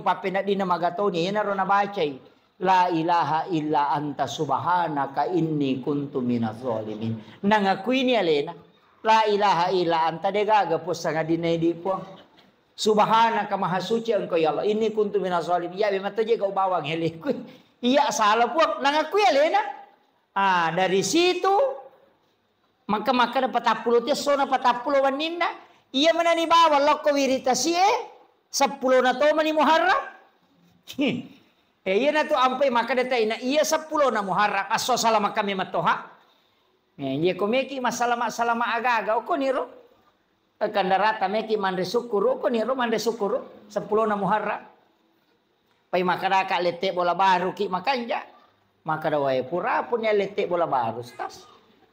papena di na magato ni ina ro na bacay. La ilaha illa anta subhanaka inni kuntu minaz zalimin. Nangakui ni alena. La ilaha illa anta de gaga po sa ngadinay di po. Subhanaka maha suci engkau ya Allah. Ini kuntu minaz zalimin. Ya memang je kau bawang heliku. Iya salah puak nangakui alena. Dari situ maka dapat 40 dia sona 40 waninda. Iya mana ni bawa loko wirita si 10 na to mani Muharram. Iya na to ampai maka data ina iya 10 na Muharram. Aso salama kami matoha. Iya komeki masalah aga-aga ko niro. Kandarata meki mande sukuru ko niro mande sukuru 10 na Muharram. Pai makadaka lete bola baru ki makanja. Maka dawai pura punya lete bola baru stas.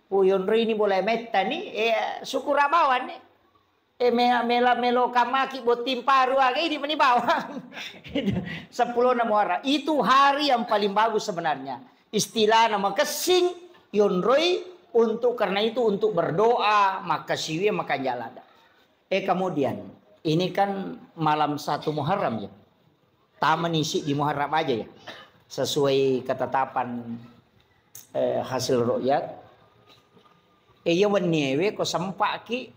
Puyon rini bola metta ni syukur abawan ni. Melo kamaki botim paru aga ini meni bawang. 10 na Muharram. Itu hari yang paling bagus sebenarnya. Istilah nama kesing yonroi karena itu untuk berdoa maka siwi maka jalada. Kemudian ini kan malam 1 Muharram ya. Taman isi di Muharram aja ya. Sesuai ketetapan hasil ru'yat. Ya wenewe ko sempak ki.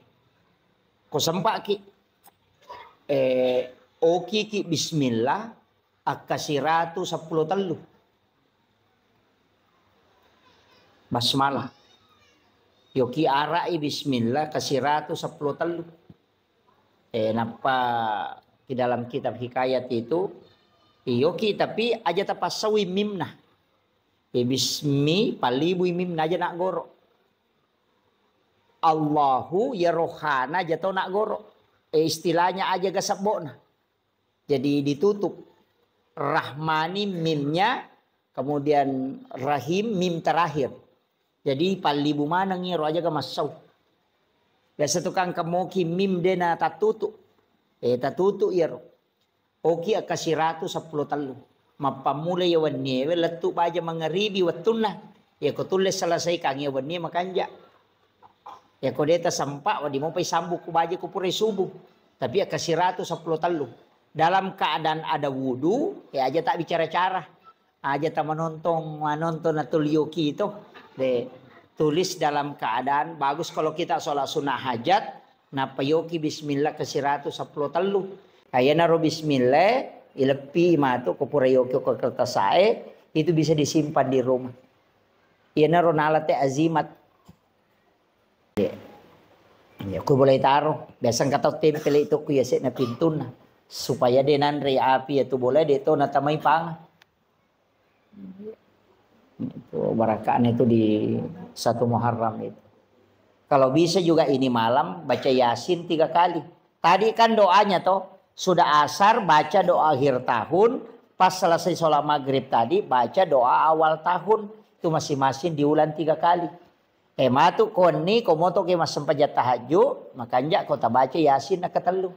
Oki ki bismillah akasiratu 10 telu. Basmalah. Yoki arai bismillah kasiratu 10 telu. Napa di dalam kitab hikayat itu yoki tapi aja tapasawi mimna. Bismi palibu mimna aja nak goro. Allahu ya rohana aja tau nak goro. Istilahnya aja gasabona. Jadi ditutup. Rahmani mimnya kemudian rahim mim terakhir. Jadi palibu mana ngiro aja gamasau. Biasa tukang kamoki mim dena tatutu. Tatutu iro. Oki akasiratu 10 telu. Mapamulay yawan niye. Letu baja mangaribi watuna. Ya ko tulis selesai kang yawan niye makanja. Ya ko deta sampak. Wadi mo pa'y sambuk ko baja ko pure subuh. Tapi akasiratu 10 telu. Dalam keadaan ada wudu. Ya aja tak bicara cara. Aja tak menonton na tulioki itu. Tulis dalam keadaan bagus kalau kita sholat sunnah hajat napayoki bismillah kasiratu 10 telu kayak naro bismillah ilepi matu kopurayoki ko kertas sae itu bisa disimpan di rumah iya naro nalate azimat ya ku boleh taruh biasa kata tempel itu ku yase na pintuna supaya denandre api itu boleh deto na tamay pang itu barakaan itu di 1 Muharram itu. Kalau bisa juga ini malam baca Yasin 3 kali. Tadi kan doanya toh sudah asar baca doa akhir tahun, pas selesai sholat maghrib tadi baca doa awal tahun. Itu masing-masing diulang 3 kali. Matu koni komoto ke mas sempajat tahajud, makanya kota baca Yasin nak ketelu.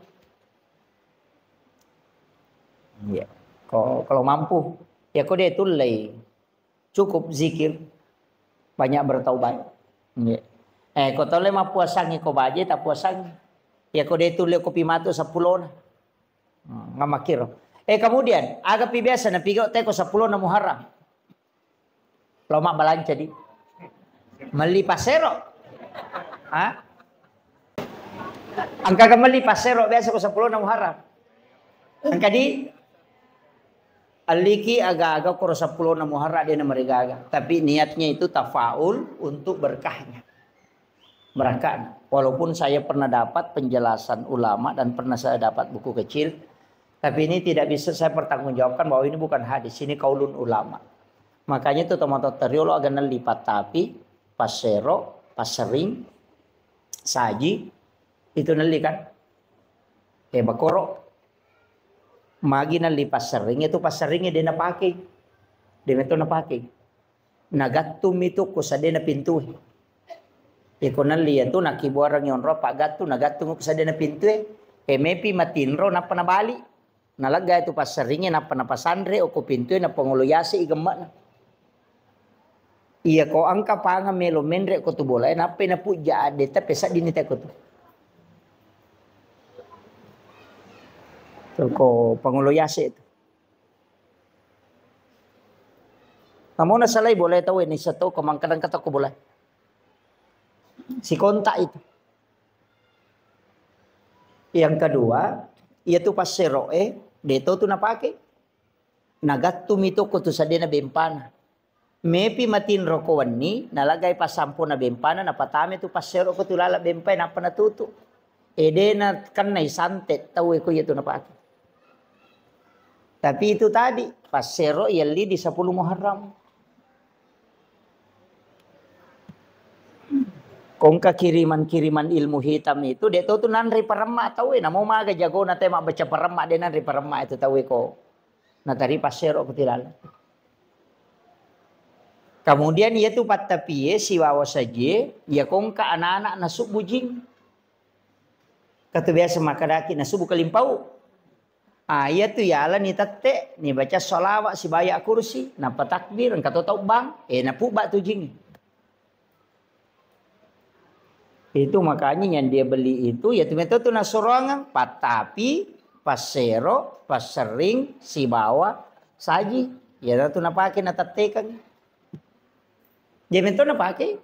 Ya, kalau mampu ya kau dia tulai. Cukup zikir banyak bertaubat. Kau tahu lema puasangi kau baje tak puasangi. Ya kau dia tulis kopi matu 10 na. Ngamakir. Kemudian agak biasa na pigo teko 10 na Muharram. Lomak balanca di. Meli pasero. Angka kembali pasero biasa ko 10 na Muharram. Angka di aliki agak-agak ko 10 na Muharram dia na marigaga. Tapi niatnya itu tafaul untuk berkahnya. Berkah. Walaupun saya pernah dapat penjelasan ulama dan pernah saya dapat buku kecil, tapi ini tidak bisa saya pertanggungjawabkan bahwa ini bukan hadis, ini kaulun ulama. Makanya itu teman-teman teriolo agak lipat tapi pasero, pasering, saji itu neli kan? Bakoro. Magi neli pasering itu paseringnya dia na pakai. Dia itu na pakai. Nagatum itu kusade na pintu. Iko nali itu nakibuarang yon ro pagatu nagatum kusade na pintu. Mepi matinro na panabali. Nalaga itu paseringnya na panapasandre o ko pintu na panguluyasi igama na. Iya ko angka panga melo menre ko tu bola na pe na puja ade tapi sa dinita ko tu. Ko panguluyasi itu. Kamu na salay boleh tahu ini satu kemangkadan kata ko boleh. Si kontak itu. Yang kedua, yaitu pasero deto tu napake. Nagatum itu ko tu sadena bempana. Mepi matin rokowan ni nalagay pasampo na bempana napatame tu pasero ko tu lala bempay na panatuto. Edena kan na isantet tahu ko yaitu napake. Tapi itu tadi pasero yali di 10 Muharram. Kongka kiriman-kiriman ilmu hitam itu dia tahu tu nanri parema tahu na mau maga jago na tema baca parema dia nanri parema itu tahu ko. Na tadi pasero ketilala. Kemudian ia tu patapie si wawa saja ya kongka anak-anak nasuk bujing. Kata biasa makadaki nasuk kalimpau. Ia tu ya ala ni tate ni baca solawat si bayak kursi na patakbir kata tahu bang na pubak tu jing. Itu makanya yang dia beli itu ya itu nasurangan patapi pasero pasering si bawa saji ya tu napake natatekan dia itu napake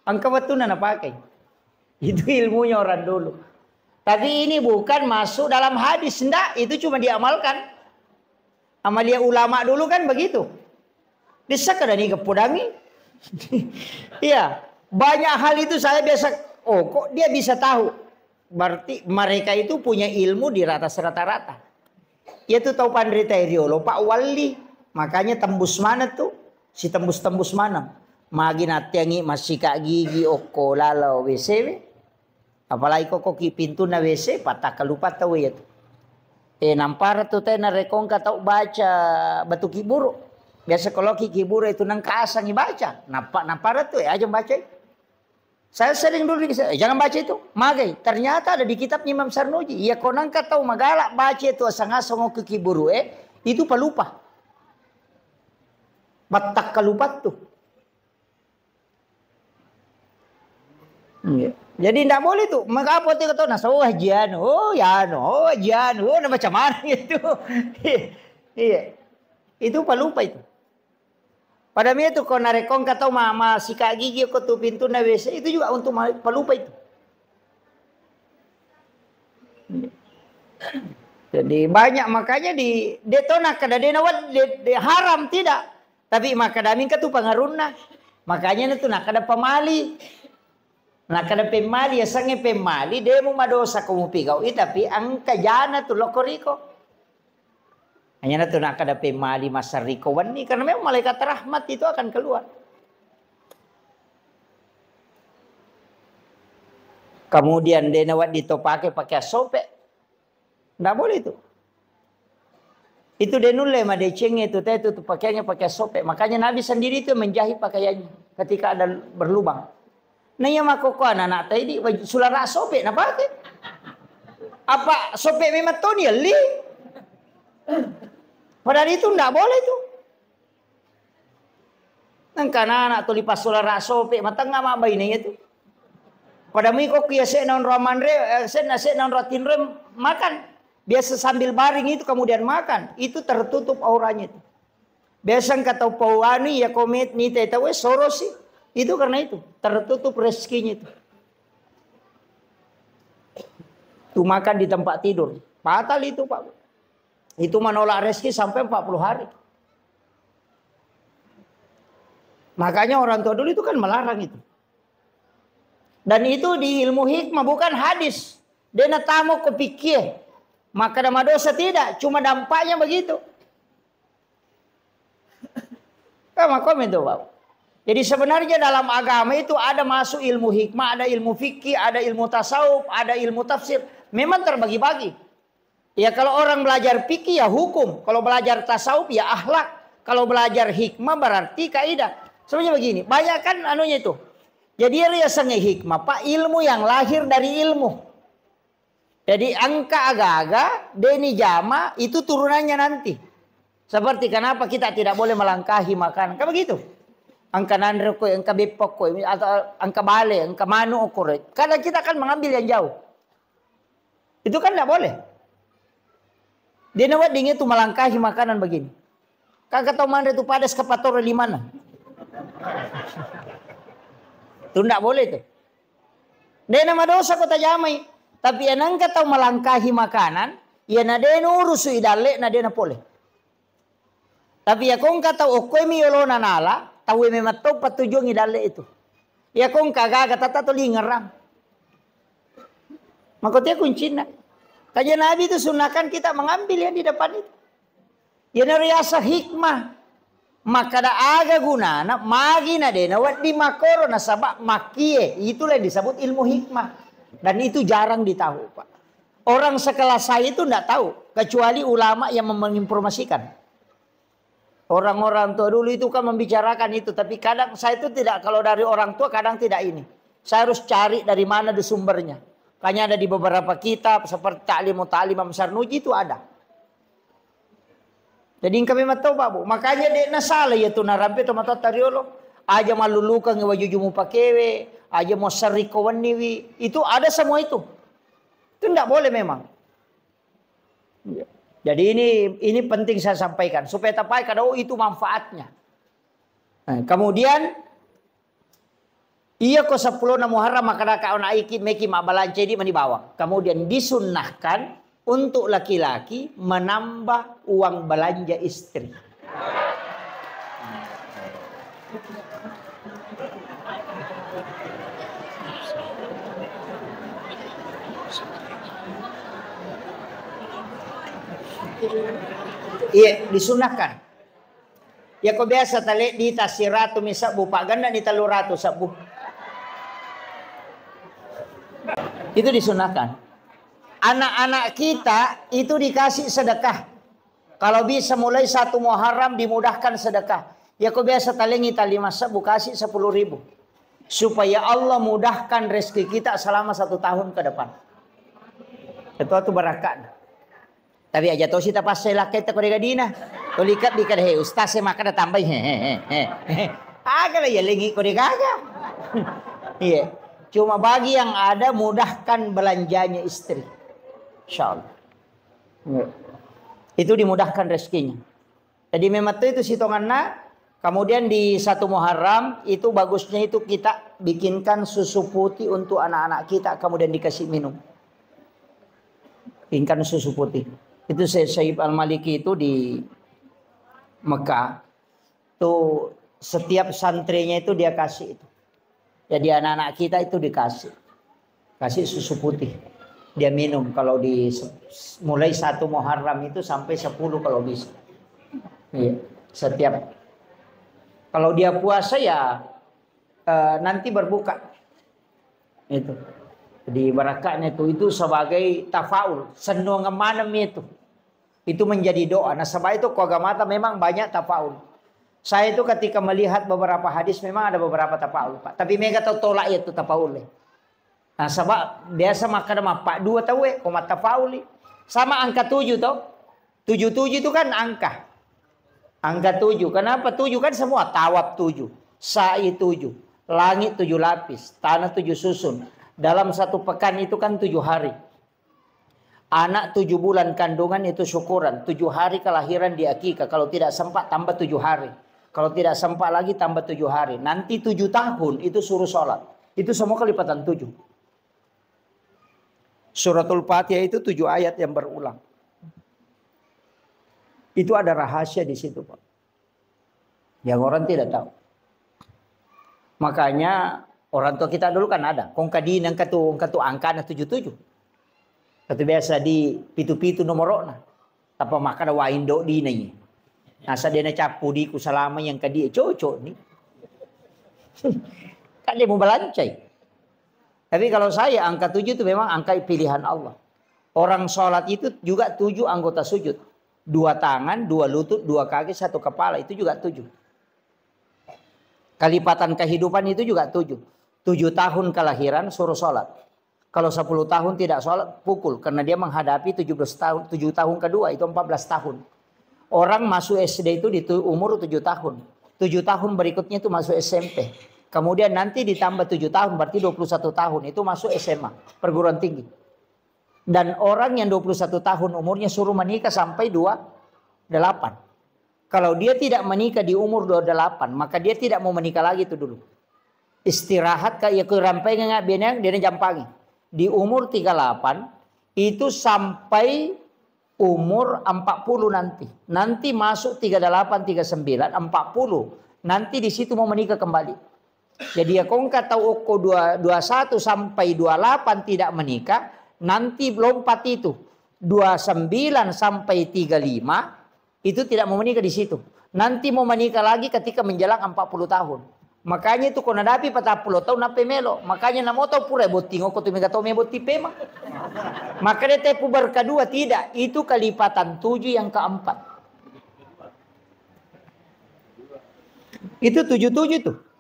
angka waktu napake itu ilmunya orang dulu tapi ini bukan masuk dalam hadis enggak itu cuma diamalkan amalia ulama dulu kan begitu disakada ni kepudangi iya banyak hal itu saya biasa kok dia bisa tahu? Berarti mereka itu punya ilmu di atas rata-rata. Yaitu tahu pandrita iriolo Pak Wali. Makanya tembus mana tuh? Si tembus-tembus mana? Magi natiangi masih kak gigi oko lalau WC. Apalagi kok pintu na WC patah kelupa tahu ya tuh. Nampara tuh teh na rekongka tahu baca batu kiburu. Biasa kalau kiburu itu nang kasang baca. Nampara tuh aja baca. Saya sering dulu jangan baca itu. Magai, ternyata ada di kitabnya Imam Sarnuji. Ya konang tahu magalak baca itu asang-asang ke kiburu itu pelupa. Batak kelupat tuh. Ya. Jadi tidak boleh tuh. Maka apa tuh kata nasa wajian, nah macam mana itu. Iya. Itu pelupa itu. Pada dia itu kau narekong kata mama sikat gigi kau tu pintu na WC itu juga untuk pelupa itu. Jadi banyak makanya di detona kada denawat haram tidak. Tapi makadamin katu pangaruna. Makanya itu nak kada pemali. Nak kada pemali ya sange pemali demo madosa kamu pigau tapi angka jana tu lokoriko. Hanya itu nak ada pemali masariko wani karena memang malaikat rahmat itu akan keluar. Kemudian dia nawat ditopake pakai sope. Tidak boleh itu. Itu dia nule ma deceng itu pakaiannya pakai sope. Makanya Nabi sendiri itu menjahit pakaiannya ketika ada berlubang. Nah ya makoko anak tadi sulara sope nak pakai. Apa sope memang tu dia li? Padahal itu tidak boleh itu. Nang anak tu lipas sulara sope matang ngama bayi itu. Pada miko kia se non romanre se non rotinre makan. Biasa sambil baring itu kemudian makan. Itu tertutup auranya itu. Biasa kata pauani ya komit ni tahu sorosi. Itu karena itu tertutup rezekinya itu. Tuh makan di tempat tidur. Fatal itu Pak. Itu menolak rezeki sampai 40 hari. Makanya orang tua dulu itu kan melarang itu. Dan itu di ilmu hikmah bukan hadis. Dia tamu kepikir. Maka nama dosa tidak. Cuma dampaknya begitu. Kamu itu Pak. Jadi sebenarnya dalam agama itu ada masuk ilmu hikmah, ada ilmu fikih, ada ilmu tasawuf, ada ilmu tafsir. Memang terbagi-bagi. Ya kalau orang belajar fikih ya hukum. Kalau belajar tasawuf ya akhlak. Kalau belajar hikmah berarti kaidah. Sebenarnya begini, banyak kan anunya itu. Jadi dia sangat hikmah, Pak, ilmu yang lahir dari ilmu. Jadi angka agak-agak, deni jama itu turunannya nanti. Seperti kenapa kita tidak boleh melangkahi makanan. Kan begitu. Angka nandre koy, angka bepok koy, atau angka bale, angka manu koy. Kadang kita akan mengambil yang jauh. Itu kan tidak boleh. Dia nawat dingin itu melangkahi makanan begini. Kagak tahu mana itu padas kepator di mana. Itu tidak boleh itu. Dia nama dosa kota jamai. Tapi yang angka tahu melangkahi makanan, ya nade urus idale nade na boleh. Tapi ya kau kata okoi miyolo nanala, tahu memang tahu patujung idale itu. Ya kau kagak kata tu lingerang. Maka dia kuncinya. Kajian Nabi itu sunahkan kita mengambil yang di depan itu. Ya nariasa hikmah. Maka ada aga guna, magi na dena wat di makoro na sabak makie. Itulah yang disebut ilmu hikmah. Dan itu jarang ditahu Pak. Orang sekelas saya itu tidak tahu. Kecuali ulama yang menginformasikan. Orang-orang tua dulu itu kan membicarakan itu. Tapi kadang saya itu tidak, kalau dari orang tua kadang tidak ini. Saya harus cari dari mana di sumbernya. Kayaknya ada di beberapa kitab seperti Ta'limu Ta'lim Amsar Nuji itu ada. Jadi kami tahu Pak Bu. Makanya dia nasalah ya tu narampe to mata tariolo. Aja malulukan ngewajujumu pakewe. Aja mau seriko waniwi. Itu ada semua itu. Itu tidak boleh memang. Jadi ini penting saya sampaikan supaya tapai kada itu manfaatnya. Nah, kemudian iya ko 10 na Muharram maka kaon aiki meki mabalance di manibawa. Kemudian disunnahkan untuk laki-laki menambah uang belanja istri. Iya, disunahkan. Ya kok biasa tali di tasiratu misal bu pak ganda di teluratu sabu. Itu disunahkan. Anak-anak kita itu dikasih sedekah. Kalau bisa mulai 1 Muharram dimudahkan sedekah. Ya kok biasa tali ngita 5 sabu kasih 10.000. Supaya Allah mudahkan rezeki kita selama 1 tahun ke depan. Itu barakat. Tapi aja tahu kita pas saya kita kau degadina, kau lihat dikat he ustaz saya makan tambah agak ya lengi kau degaga. Iya, cuma bagi yang ada mudahkan belanjanya istri, insyaallah. Itu dimudahkan rezekinya. Jadi memang itu sitonganna. Kemudian di 1 Muharram itu bagusnya itu kita bikinkan susu putih untuk anak-anak kita kemudian dikasih minum. Bikinkan susu putih. Itu Syekh Al-Maliki itu di Mekah. Tuh setiap santrinya itu dia kasih itu. Jadi anak-anak kita itu dikasih. Kasih susu putih. Dia minum kalau di mulai 1 Muharram itu sampai 10 kalau bisa. Iya, setiap. Kalau dia puasa ya nanti berbuka. Itu. Jadi barakatnya itu sebagai tafaul. Senang ngemanem itu. Itu menjadi doa. Nah sebab itu kogamata memang banyak tafaul. Saya itu ketika melihat beberapa hadis memang ada beberapa tafaul Pak. Tapi mereka tahu tolak itu tafaul. Nah sebab biasa makan sama Pak 2 tahu koma tafaul. Sama angka 7 tau. 77 itu kan angka. Angka 7. Kenapa 7 kan semua? Tawab 7. Sa'i 7. Langit 7 lapis. Tanah 7 susun. Dalam 1 pekan itu kan 7 hari. Anak 7 bulan kandungan itu syukuran. 7 hari kelahiran di akikah. Kalau tidak sempat tambah 7 hari. Kalau tidak sempat lagi tambah 7 hari. Nanti 7 tahun itu suruh sholat. Itu semua kelipatan 7. Suratul Fatihah itu 7 ayat yang berulang. Itu ada rahasia di situ, Pak. Yang orang tidak tahu. Makanya orang tua kita dulu kan ada. Kong kadin yang katu angka 77. Katu biasa di pitu-pitu nomorona. Tapi maka ada waindo di nanya. Nasa dia na capu di kusalama yang kadi cocok nih. Kan dia mau belancai. Tapi kalau saya angka 7 itu memang angka pilihan Allah. Orang sholat itu juga 7 anggota sujud. 2 tangan, 2 lutut, 2 kaki, 1 kepala. Itu juga 7. Kalipatan kehidupan itu juga 7. 7 tahun kelahiran suruh sholat. Kalau 10 tahun tidak sholat, pukul. Karena dia menghadapi 7 tahun kedua, itu 14 tahun. Orang masuk SD itu di umur 7 tahun. 7 tahun berikutnya itu masuk SMP. Kemudian nanti ditambah 7 tahun, berarti 21 tahun. Itu masuk SMA, perguruan tinggi. Dan orang yang 21 tahun umurnya suruh menikah sampai 28. Kalau dia tidak menikah di umur 28, maka dia tidak mau menikah lagi itu dulu. Istirahat kayak kerampai nggak benang dia jampangi. Di umur 38 itu sampai umur 40 nanti. Nanti masuk 38, 39, 40. Nanti di situ mau menikah kembali. Jadi ya kongka tahu oko 21 sampai 28 tidak menikah. Nanti lompat itu 29 sampai 35 itu tidak mau menikah di situ. Nanti mau menikah lagi ketika menjelang 40 tahun. Makanya itu kau nadapi 40 tahun nape melo. Makanya namo tahu pura boting kau tu megatau me boti pema. Maka dia tepu berkedua tidak. Itu kalipatan 7 yang keempat. Itu 77 tuh.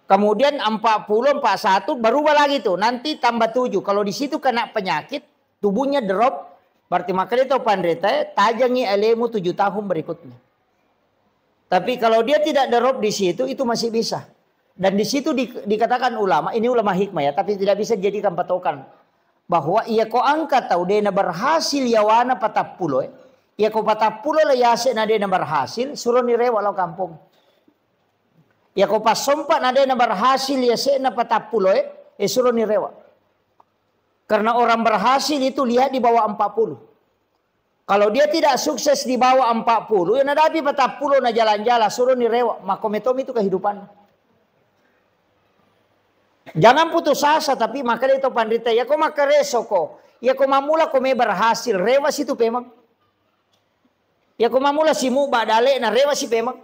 Kemudian 40, 41 berubah lagi tuh. Nanti tambah 7. Kalau di situ kena penyakit, tubuhnya drop. Berarti maka dia tahu pandrita, tajangi elemu 7 tahun berikutnya. Tapi kalau dia tidak drop di situ, itu masih bisa. Dan di situ dikatakan ulama, ini ulama hikmah ya, tapi tidak bisa dijadikan patokan. Bahwa ia ko angkat tahu dia berhasil yawana 40. Ia ko 40 lah yase na dia berhasil, suruh nirewa lo kampung. Ya kau pas sompat nade na berhasil ya sena 40 suruh nirewa. Karena orang berhasil itu lihat di bawah 40. Kalau dia tidak sukses di bawah 40, ya nadapi 40 na jalan-jalan suruh nirewa. Makometom itu kehidupan. Jangan putus asa tapi maka itu pandita ya kau maka reso ko. Ya kau mamula kau me berhasil rewas itu pemang. Ya kau mamula si mu badale na rewas si pemang.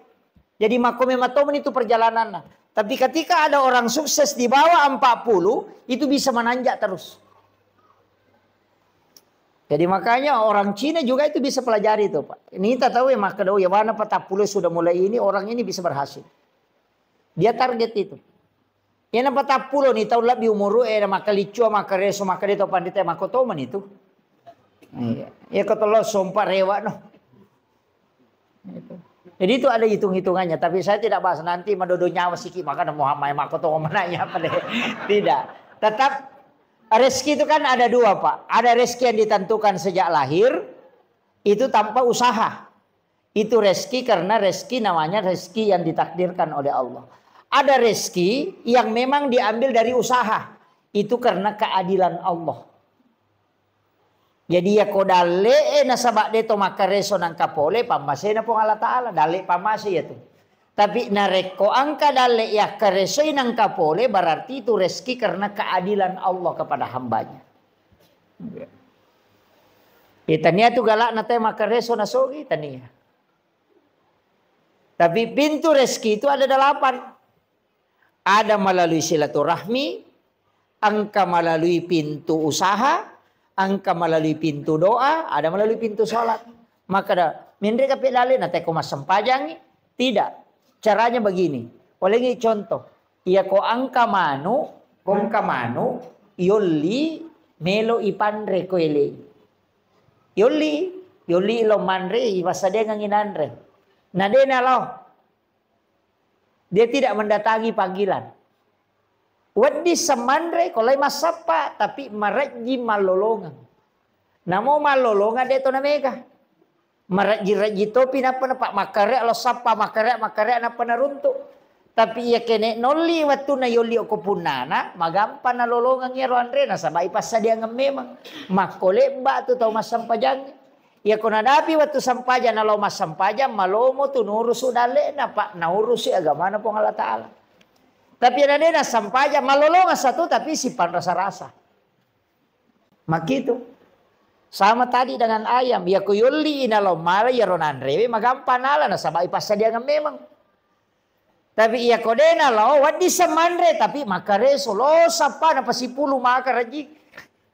Jadi makomematomen itu perjalanan. Tapi ketika ada orang sukses di bawah 40, itu bisa menanjak terus. Jadi makanya orang Cina juga itu bisa pelajari itu, Pak. Ini kita tahu ya maka ya mana 40 sudah mulai ini orang ini bisa berhasil. Dia target itu. Yang 40 nih tahu lebih umur maka licu maka reso maka dia tahu pandita makotoman itu. Ya ketelo sompa rewa no. Itu. Jadi itu ada hitung-hitungannya, tapi saya tidak bahas nanti mendodo nyawa sikit maka Muhammad makoto menanya apa deh. Tidak. Tetap rezeki itu kan ada 2, Pak. Ada rezeki yang ditentukan sejak lahir itu tanpa usaha. Itu rezeki karena rezeki namanya rezeki yang ditakdirkan oleh Allah. Ada rezeki yang memang diambil dari usaha. Itu karena keadilan Allah. Jadi ya ko dale na sabak deto makareso nang kapole pamase na po Allah Ta'ala dale pamase ya tu. Tapi nareko angka dale ya kareso nang kapole berarti itu rezeki karena keadilan Allah kepada hambanya. Tania tu galak na tayo makareso na sogi tania. Tapi pintu rezeki itu ada 8. Ada melalui silaturahmi, angka melalui pintu usaha, angka melalui pintu doa, ada melalui pintu sholat. Maka ada mindre kape dale na teko mas sempajangi. Tidak. Caranya begini. Oleh contoh. Ia ko angka manu, kong kamanu, yoli melo ipandre ko ele. Yoli lo manre iwasade nganginandre. Nade na lo. Dia tidak mendatangi panggilan. Wadi semandre kolai masapa tapi maraji malolongan. Namo malolongan dia to na mega. Maraji topi na pak makare lo sapa makare napa na runtuk. Tapi ia kene noli waktu na yoli ko punana, magampan na lolongan ngero Andre na sabay pas sa dia memang. Makole ba tu tau masampajang. Ia ko nadapi waktu sampaja na lo masampaja malomo tu nurus udale na pak na urusi agama na po Allah Taala. Tapi ada na sampaja malolongan satu tapi simpan rasa-rasa. Makitu. Sama tadi dengan ayam, ya ko yoli na lo mara ya ron Andre magampan ala na sabay pas sa dia memang. Tapi ia kodena lo wadi samandre tapi makare solo sapa na pasipulu makaraji.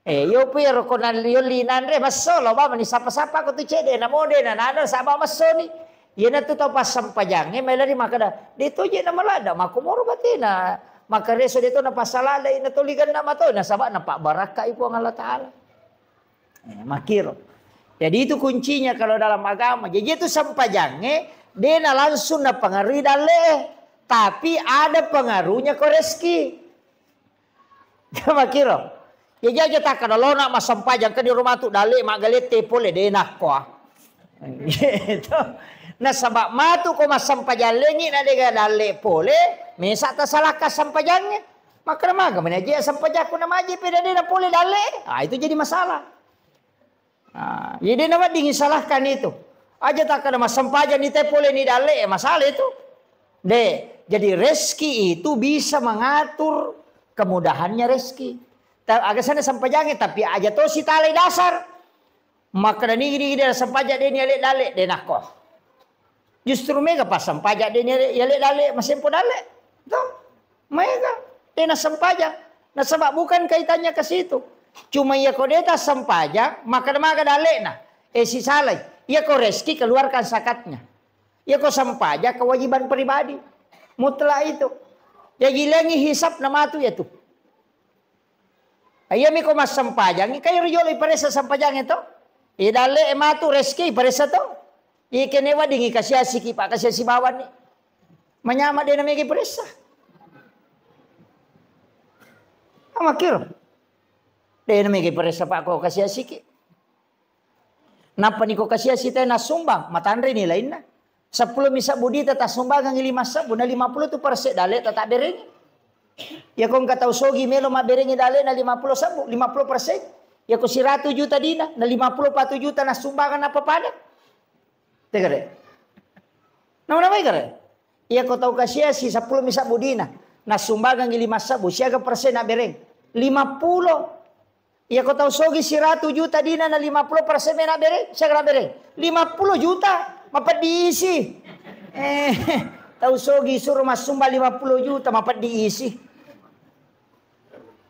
Yo pero konan lioli nandre maso lo ba mani sapa-sapa ko tu cede na mode na nada saba maso ni. Ye na tu to pas sampajange melari makada. Dito je na malada makumoro batina. Makare so dito na pasalala ina tuligan na mato na saba na pak baraka ipo ang Allah Taala. Makiro. Jadi itu kuncinya kalau dalam agama. Jadi itu sampajange dia na langsung na pengaruhi dale. Tapi ada pengaruhnya ke rezeki. Kamu kira? Ya jaja tak kada lo nak masampajang ke di rumah tu dale mak galete pole de nak ko. Gitu. Nah sabab matu ko masampajang lengi na de dale pole, mesa ta salah ka sampajangnya. Maka maga menaje sampajang ko na maji pede de na pole dale. Ah itu jadi masalah. Ah, jadi nama dingin salahkan itu. Aja tak kada masampajang ni te pole ni dale masalah itu. Jadi rezeki itu bisa mengatur kemudahannya rezeki. Agak sana sampajangnya tapi aja to si talai dasar. Maka ni dia sampajak dia ni alek dalek dia nakoh. Justru mega pas sampajak dia ni alek dalek masih pun dalek. Tuh. Mega dia nak sampajak. Nah sebab bukan kaitannya ke situ. Cuma ia kau dia tak sampajak maka dalek nah. Si salai. Ia kau rezeki keluarkan zakatnya. Ia kau sampajak kewajiban pribadi. Mutlak itu. Jadi lengi hisap nama tu ya tu. Ayam iko mas sampajang. Kayo riyoli paresa sampajang itu. Idale ematu reski paresa to. Ikenewa dingi kasyasi ki pak kasyasi bawan ni. Menyama dia namanya paresa. Amakir. Dia namanya paresa pak ko kasyasi ki. Napa ni ko kasyasi tayo nasumbang. Matandre ni lain na. 10 misa budi tata sumbangan 5 sabu na 50 tu perse dale tata bereng. Ya kong katau sogi melo ma berengi dale na 50 sabu 50%. Ya ko si 100 juta dina na 50 4 juta na sumbangan apa pada. Tegere. Nama kare. Ya ko tau kasia si 10 misa budina na sumbangan 5 sabu siaga persen na bereng. 50. Ya ko tau sogi si 100 juta dina na 50% na bereng siaga na bereng. 50 juta. Mapat diisi. Tahu sogi suruh mas sumba 50 juta mapat diisi.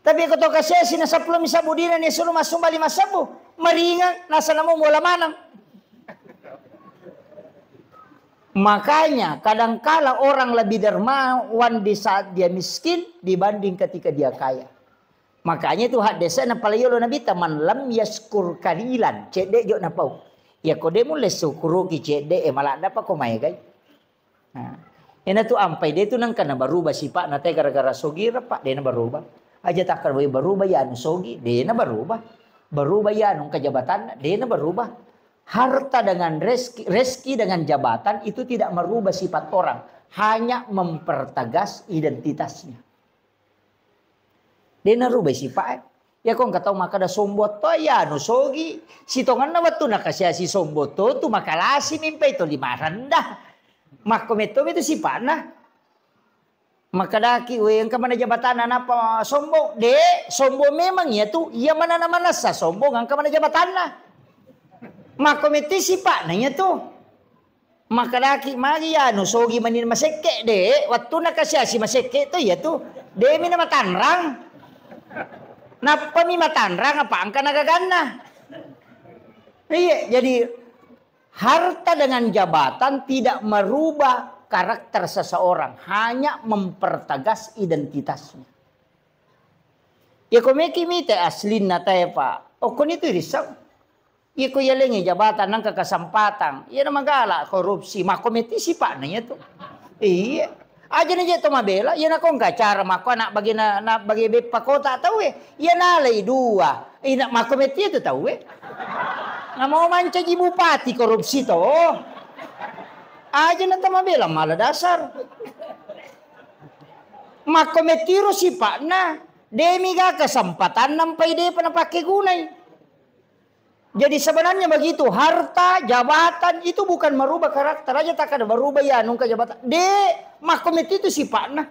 Tapi aku tahu kasih sih nasa 10 misa budina ni suruh mas sumba 5 sabu. Meringan nasa namu mula manang. Makanya kadangkala orang lebih dermawan di saat dia miskin dibanding ketika dia kaya. Makanya itu hak desa na palayolo nabi taman lam yaskur kalilan. Cedek jok na pau. Ya kode mulai syukuru ki cede malah dapat komai guys. Nah, ini tuh ampai dia tuh nang kana berubah sifat nate gara-gara sogi pak dia na berubah. Aja tak kalau berubah ya anu sogi dia na berubah. Berubah ya anu kejabatan dia na berubah. Harta dengan rezeki dengan jabatan itu tidak merubah sifat orang, hanya mempertegas identitasnya. Dia na rubah sifat. Ya kong katau maka da sombot to ya no sogi. Sitongan na watu nakasya si sombot to tu makalasi mimpi to lima rendah. Makometo itu si pana. Makadaki we yang kamana jabatan apa sombong de sombong memang ya tu ia mana sa sombong ang kamana jabatan na. Makometi si pana ya tu. Makadaki magi ya no sogi manin maseke de watu nakasya si maseke to ya tu. De mina matanrang. Nah pemimatanrang apa angka nagagana. Iya, jadi harta dengan jabatan tidak merubah karakter seseorang, hanya mempertegas identitasnya. Ya komeki mite aslin na tayo pa. O kun itu risau. Ya ko yalengi jabatan ng kakasampatan. Ya na magala korupsi, makometi si pa na to. Iya. Aja na to mabela, yan akong kacara mako anak bagi na bagi pakota tahu yan alay dua. Ina makometi itu tahu na mau manca di bupati korupsi to. Aja na to mabela malah dasar. makometiru si Pak na demi ga kesempatan nampai dia pernah pakai gunai. Jadi sebenarnya begitu, harta, jabatan itu bukan merubah karakter aja, tak ada berubah ya nungka jabatan. Makomet itu sifatnya.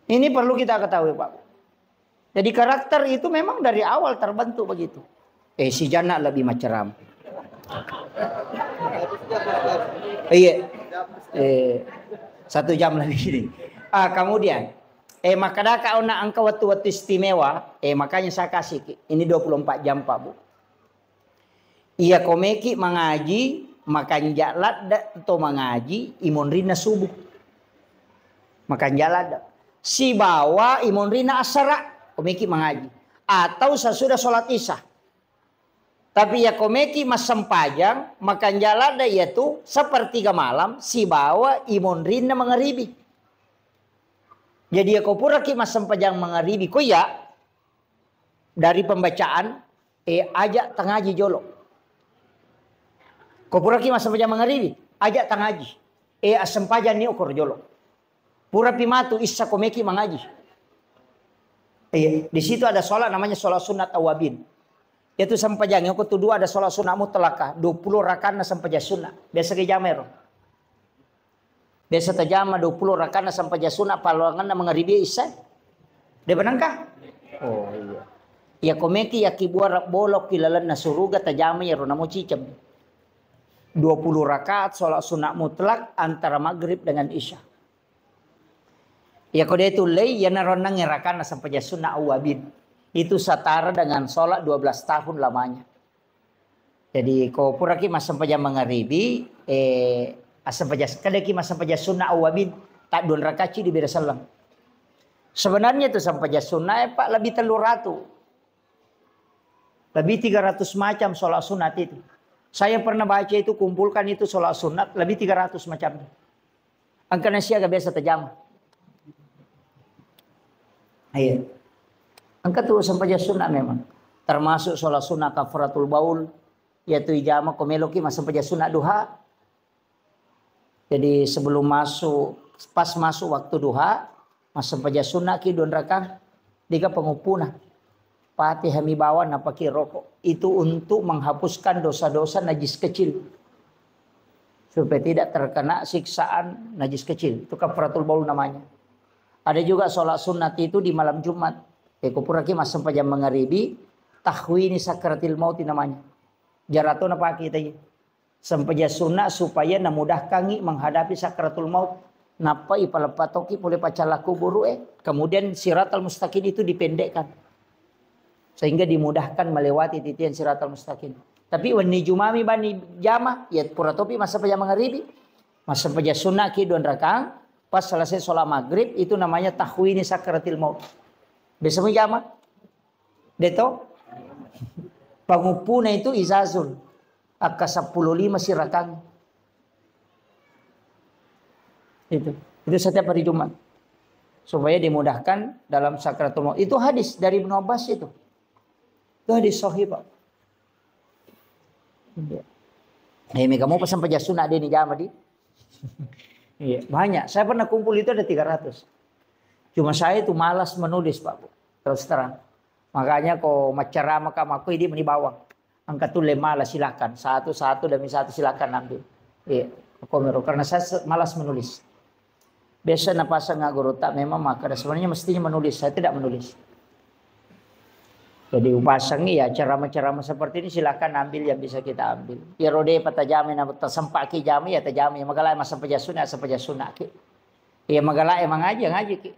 Ini perlu kita ketahui Pak. Jadi karakter itu memang dari awal terbentuk begitu. Si Jana lebih macam. Iya. 1 jam lebih ini. Kemudian. Maka kau nak angka waktu-waktu istimewa, makanya saya kasih ini 24 jam Pak Bu. Iya komeki mengaji, makan jalan atau mengaji, imun rina subuh. Makan jalan. Si bawa imun rina asara, komeki mengaji. Atau sesudah sholat isya. Tapi ya komeki mas sempajang, makan jalan yaitu sepertiga malam, si bawa imun rina mengeribi. Jadi ya kau pura ki mas sempajang mengeribi ko ya dari pembacaan ajak tengaji jolo. Kau pura ki mas sempajang mengeribi ajak tengaji sempajang ni ukur jolo. Pura pimatu isa komeki mengaji. Di situ ada sholat namanya sholat sunat awabin. Yaitu sempajang yang kedua ada sholat sunat mutlakah 20 rakaat sempajang sunat. Biasa ke jamero. Biasa tajama 20 rakaat sampai jasuna paluangan mengeribi isya. Dia benangkah? Oh iya. Ya komeki ya kibuar bolok kilalan nasuruga tajama ya rona mo cicam. 20 rakaat sholat sunat mutlak antara maghrib dengan isya. Ya kode itu lei ya naronang ngerakan sampai jasuna awabin. Itu setara dengan sholat 12 tahun lamanya. Jadi kau puraki mas sampai jam mengeribi asam pajas kadaki masam pajas sunnah awabin tak 2 rakaat di beda salam. Sebenarnya itu sampai pajas sunnah Pak lebih 300. Lebih 300 macam sholat sunat itu. Saya pernah baca itu kumpulkan itu sholat sunat lebih 300 macam. Angka nasi agak biasa terjam. Iya. Angka tuh sampai pajas sunnah memang. Termasuk sholat sunat kafaratul baul yaitu ijama komeloki masam pajas sunnah duha. Jadi sebelum pas masuk waktu duha, masam pajas sunnah ki 2 rakaat, 3 pengupuna. Pati hami bawa napaki rokok. Itu untuk menghapuskan dosa-dosa najis kecil. Supaya tidak terkena siksaan najis kecil. Itu kafaratul baul namanya. Ada juga sholat sunat itu di malam Jumat. Kupuraki masam pajam mengeribi, tahwini sakratil maut namanya. Jarato napaki tadi. Sampai sunnah supaya namudahkan menghadapi sakratul maut. Napa ipalapatoki boleh pacalaku buru kemudian siratal mustaqim itu dipendekkan. Sehingga dimudahkan melewati titian siratal mustaqim. Tapi wani jumami bani jama ya pura topi masa pajam mengeribi. Masa pajam sunnah ki 2 rakaat pas selesai sholat maghrib itu namanya tahwini sakratil maut. Besok jama. Deto pangupuna itu izazul. Aka 15 sirakan. Itu setiap hari Jumat. Supaya dimudahkan dalam sakratul maut. Itu hadis dari Ibnu Abbas itu. Itu hadis sahih Pak. Kamu pesan pajas sunat di jama di. Iya, banyak. Saya pernah kumpul itu ada 300. Cuma saya itu malas menulis Pak. Terus terang. Makanya kok macerama kamaku ini menibawang. Angkat tuh malas silakan. Satu demi satu silakan ambil. Iya, komero karena saya malas menulis. Biasa napasang ngaguru tak memang maka sebenarnya mestinya menulis. Saya tidak menulis. Jadi upasang ya ceramah-ceramah seperti ini silakan ambil yang bisa kita ambil. Ya rode patajami na tasempaki jami ya tajami magala masam pajasuna ki. Ya magala emang ngaji ki.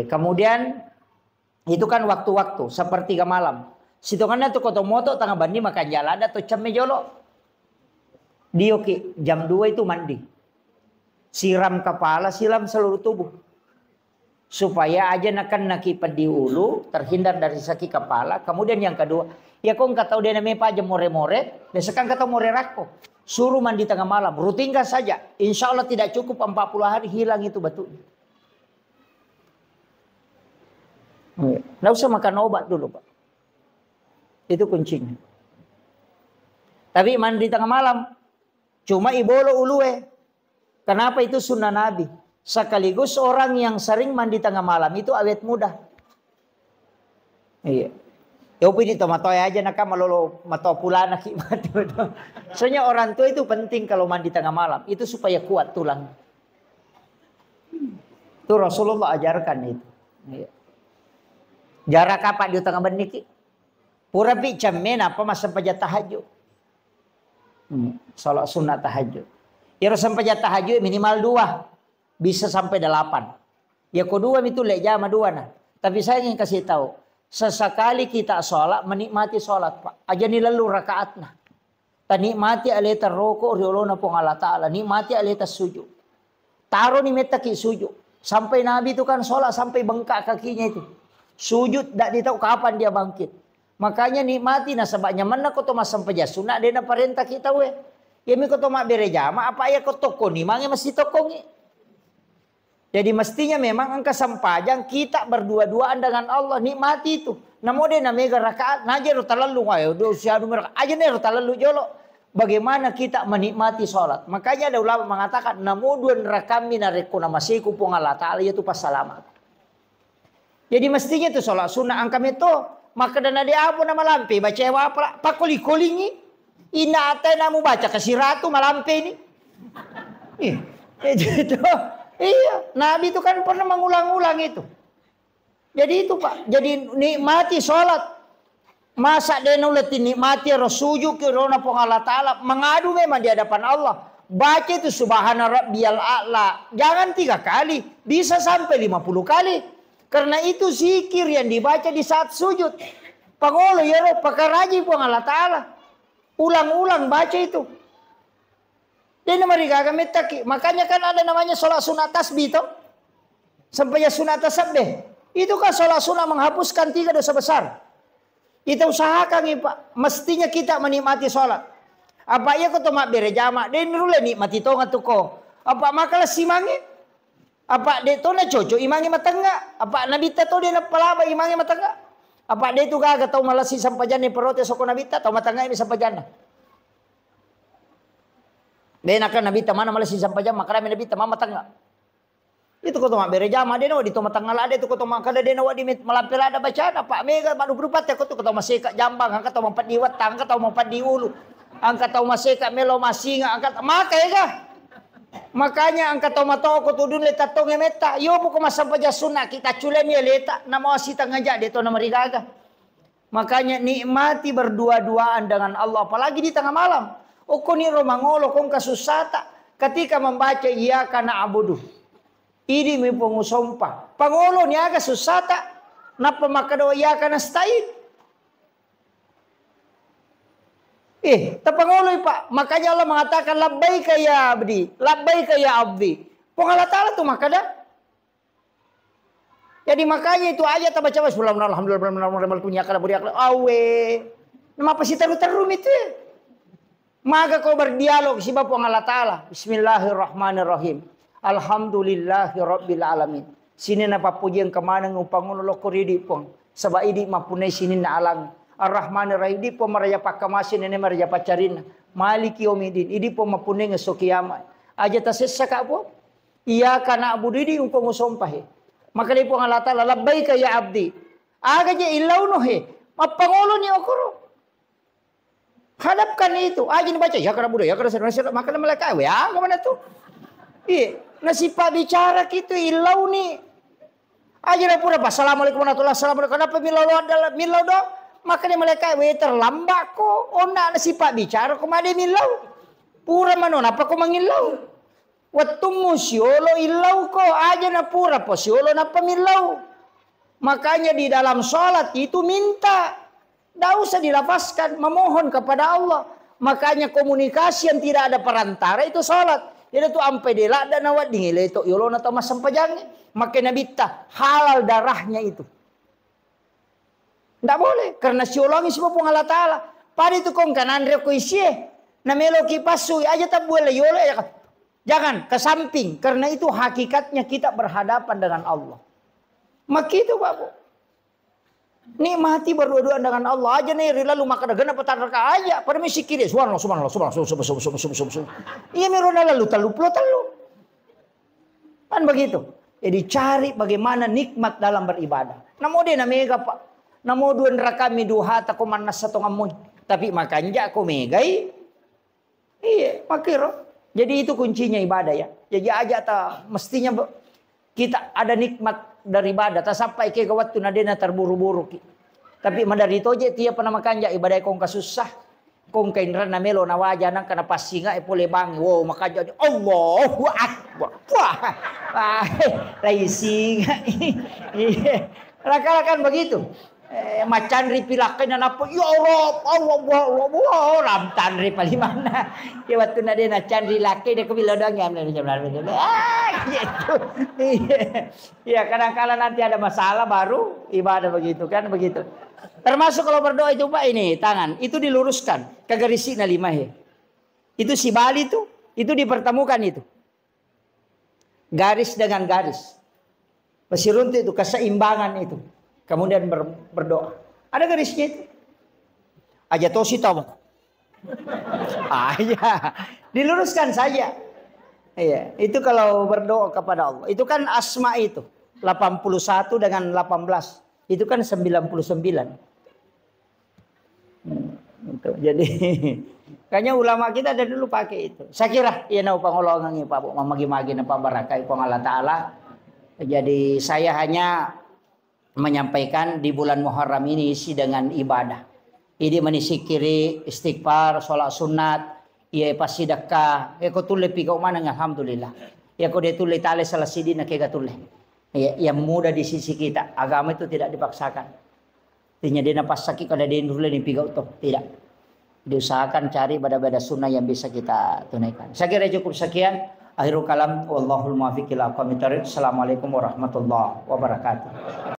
Kemudian itu kan waktu-waktu sepertiga malam. Situngannya tuh kotomoto tengah bandi makan jalan atau cemme jolo. Dioki jam 2 itu mandi. Siram kepala, siram seluruh tubuh. Supaya aja nakipan di ulu, terhindar dari sakit kepala. Kemudian yang kedua, ya kok nggak tahu dia namanya aja more-more. Biasakan kata more rako. Suruh mandi tengah malam, rutinkan saja. Insya Allah tidak cukup 40 hari hilang itu batu. Nggak usah makan obat dulu Pak. Itu kuncinya. Tapi mandi tengah malam. Cuma ibolo ulue. Kenapa itu sunnah Nabi? Sekaligus orang yang sering mandi tengah malam itu awet muda. Iya. Ya upin itu matoy aja nak malolo mato pulana ki mati. Soalnya orang tua itu penting kalau mandi tengah malam itu supaya kuat tulang. Itu Rasulullah ajarkan itu. Iya. Jarak apa di tengah beniki? Pura bi jammen apa masa pajat tahajud. Salat sunat tahajud. Ya sampai pajat tahajud minimal 2. Bisa sampai 8. Ya kedua itu lek jama 2 nah. Tapi saya ingin kasih tahu. Sesekali kita sholat, menikmati sholat, Pak. Aja ni lalu rakaatna. Ta nikmati aleta roko riolona pong Allah Ta'ala. Nikmati aleta sujud. Taruh ni metaki sujud. Sampai Nabi itu kan sholat sampai bengkak kakinya itu. Sujud tak ditahu kapan dia bangkit. Makanya nikmati nah sebabnya mana kau tu masam pejasuna dia na perintah kita we. Ya mi kau tu mak berejama apa ya kau toko ni mangnya mesti toko ni. Jadi mestinya memang angka sampajang kita berdua-duaan dengan Allah nikmati itu. Namo dia namega rakaat naja ro talalu ayo do siadu mereka aja nih ro talalu jolo. Bagaimana kita menikmati sholat. Makanya ada ulama mengatakan namo duan rakami nareku namasiku pung Allah Ta'ala yaitu pas salamat. Jadi mestinya itu sholat sunnah angka itu maka dana dia apa nama lampe baca apa pakuli-kulingi ina ate namu baca kasih ratu malampe ini. Itu iya, Nabi itu kan pernah mengulang-ulang itu. Jadi itu Pak, jadi nikmati sholat. Masa dia nuleti nikmati rasuju ke rona pong Allah Ta'ala. Mengadu memang di hadapan Allah. Baca itu subhana rabbiyal a'la. Jangan 3 kali, bisa sampai 50 kali. Karena itu zikir yang dibaca di saat sujud. Pangolo ya roh, pakaraji pong Allah Ta'ala. Ulang-ulang baca itu. Dia mereka kami taki. Makanya kan ada namanya sholat sunat tasbih itu. Sampai ya sunat tasbih. Itu kan sholat sunat menghapuskan 3 dosa besar. Kita usahakan nih Pak. Mestinya kita menikmati sholat. Apa ya kau tomak berjamaah. Dia nurule nikmati tonga tu ko. Apa makalah simangi. Apa dia tu na cocok imangi matangga. Apa nabi tato dia na palaba imangi matangga. Apa dia tu gaga tau malasi sampai jana perote soko nabi tato matangga ini sampai jana. Dia nak nabi tamana malasi sampai jana makara nabi tamama matangga. Itu kau tomak berjamaah dia nawa di tomak tangga lada itu kau tomak kada dia nawa di malampir ada bacaan apa mega madu berupat ya kau tu kau tomak seka jambang angkat tau mampat diwat angkat tau mampat diulu angkat tau maseka melo masinga angkat makai kah. Makanya angkat tau matau ko tudun leta tonge meta. Yo buko masampa jasuna kita culem ya leta nama wasita ngajak dia to nama rigaga. Makanya nikmati berdua-duaan dengan Allah apalagi di tengah malam. Oko ni romangolo kong kasusata ketika membaca iya kana abudu. Ini mi pengusompa. Pangolo ni aga susata napa makado iya kana stain. Tapangoloy Pak. Makanya Allah mengatakan labbaika ya abdi. Labbaika ya abdi. Pung Allah Ta'ala tu makada. Jadi makanya itu aja tak baca alhamdulillah punya kada budi akal. Awe. Nama apa sih teru-terum itu ya? Maka kau berdialog si Bapak Allah Ta'ala. Bismillahirrahmanirrahim. Alhamdulillahi rabbil alamin. Sini napa pujian kemana ngupangun lo kuridi pung. Sebab ini mapunai sini na alang. Ar-Rahmanir Rahim di po maraya pakamasin nene maraya pacarina maliki yomidin idi po mapune ngeso kiamat aja tasessa ka po iya kana abudidi ung pengusompahe maka di po Allah Ta'ala labbaika ya abdi aga je ilau no he mapangolo ni okoro hadapkan itu aja dibaca ya kana budak ya kana maka malaikat we aga mana tu nasipa bicara gitu ilau ni aja na pura assalamualaikum warahmatullahi wabarakatuh kenapa milau do maka dia malaikat we terlambat ko ona na sifat bicara ko made milau pura manon apa ko mangilau wattu musiolo ilau ko aja na pura po siolo na pamilau makanya di dalam salat itu minta tidak usah dilafazkan memohon kepada Allah makanya komunikasi yang tidak ada perantara itu salat jadi tu ampe dela dan awat dingile itu yolo na tamas sampajang maka nabi ta halal darahnya itu. Tidak boleh. Karena siolongi semua pun Allah Ta'ala. Pada itu kong kanan reko isye. Na melo kipasu. Aja tak boleh. Yole. Jangan ke samping. Karena itu hakikatnya kita berhadapan dengan Allah. Maka itu Bapak. Nikmati berdua-duaan dengan Allah. Aja nih lalu maka ada genap petar reka aja. Pada misi kiri. Subhanallah. Iya merona lalu talu. Kan begitu. Jadi cari bagaimana nikmat dalam beribadah. Namo dia na mega pak. Namo duan rakami duha ta kumanas sa tungamoy. Tapi makanya aku megai. Iya, makiro. Jadi itu kuncinya ibadah ya. Jadi aja ta mestinya kita ada nikmat dari ibadah. Ta sampai ke waktu nadena terburu-buru. Tapi madari toje tiap pernah makanya ibadah kong kasusah. Kung kainran na melo na waja nang kana pasinga ipule bang wow makaja Allahu akbar wah raising lakan begitu macan ripilakin na napo ya Allah ramtan ri palimana ya waktu na dia na can rilaki dia kebilodang ya gitu ya kadang-kadang nanti ada masalah baru ibadah begitu kan begitu. Termasuk kalau berdoa itu Pak ini tangan itu diluruskan ke garis na 5 ya. Itu si Bali itu dipertemukan itu. Garis dengan garis. Pasiruntu itu keseimbangan itu. Kemudian berdoa. Ada garisnya itu. Aja tosi tahu. Ya. Diluruskan saja. Iya, itu kalau berdoa kepada Allah. Itu kan asma itu. 81 dengan 18. Itu kan 99. Jadi kayaknya ulama kita dari dulu pakai itu. Saya kira ya nau pangolongan Pak Bu mamagi-magi napa barakai pang Allah Taala. Jadi saya hanya menyampaikan di bulan Muharram ini isi dengan ibadah. Ini menisikiri istighfar, sholat sunat, ya pasti sedekah. Ya ko tulle pi kau mana alhamdulillah. Ya ko dia tulle tale salah sidi na kega tulle. Ya, yang mudah di sisi kita. Agama itu tidak dipaksakan. Tinya dia napas sakit kada dia dulu ni pigau tu. Tidak. Diusahakan cari bada-bada sunnah yang bisa kita tunaikan. Saya kira cukup sekian. Akhirul kalam. Wallahul muwaffiq ila aqwamit thoriq. Assalamualaikum warahmatullahi wabarakatuh.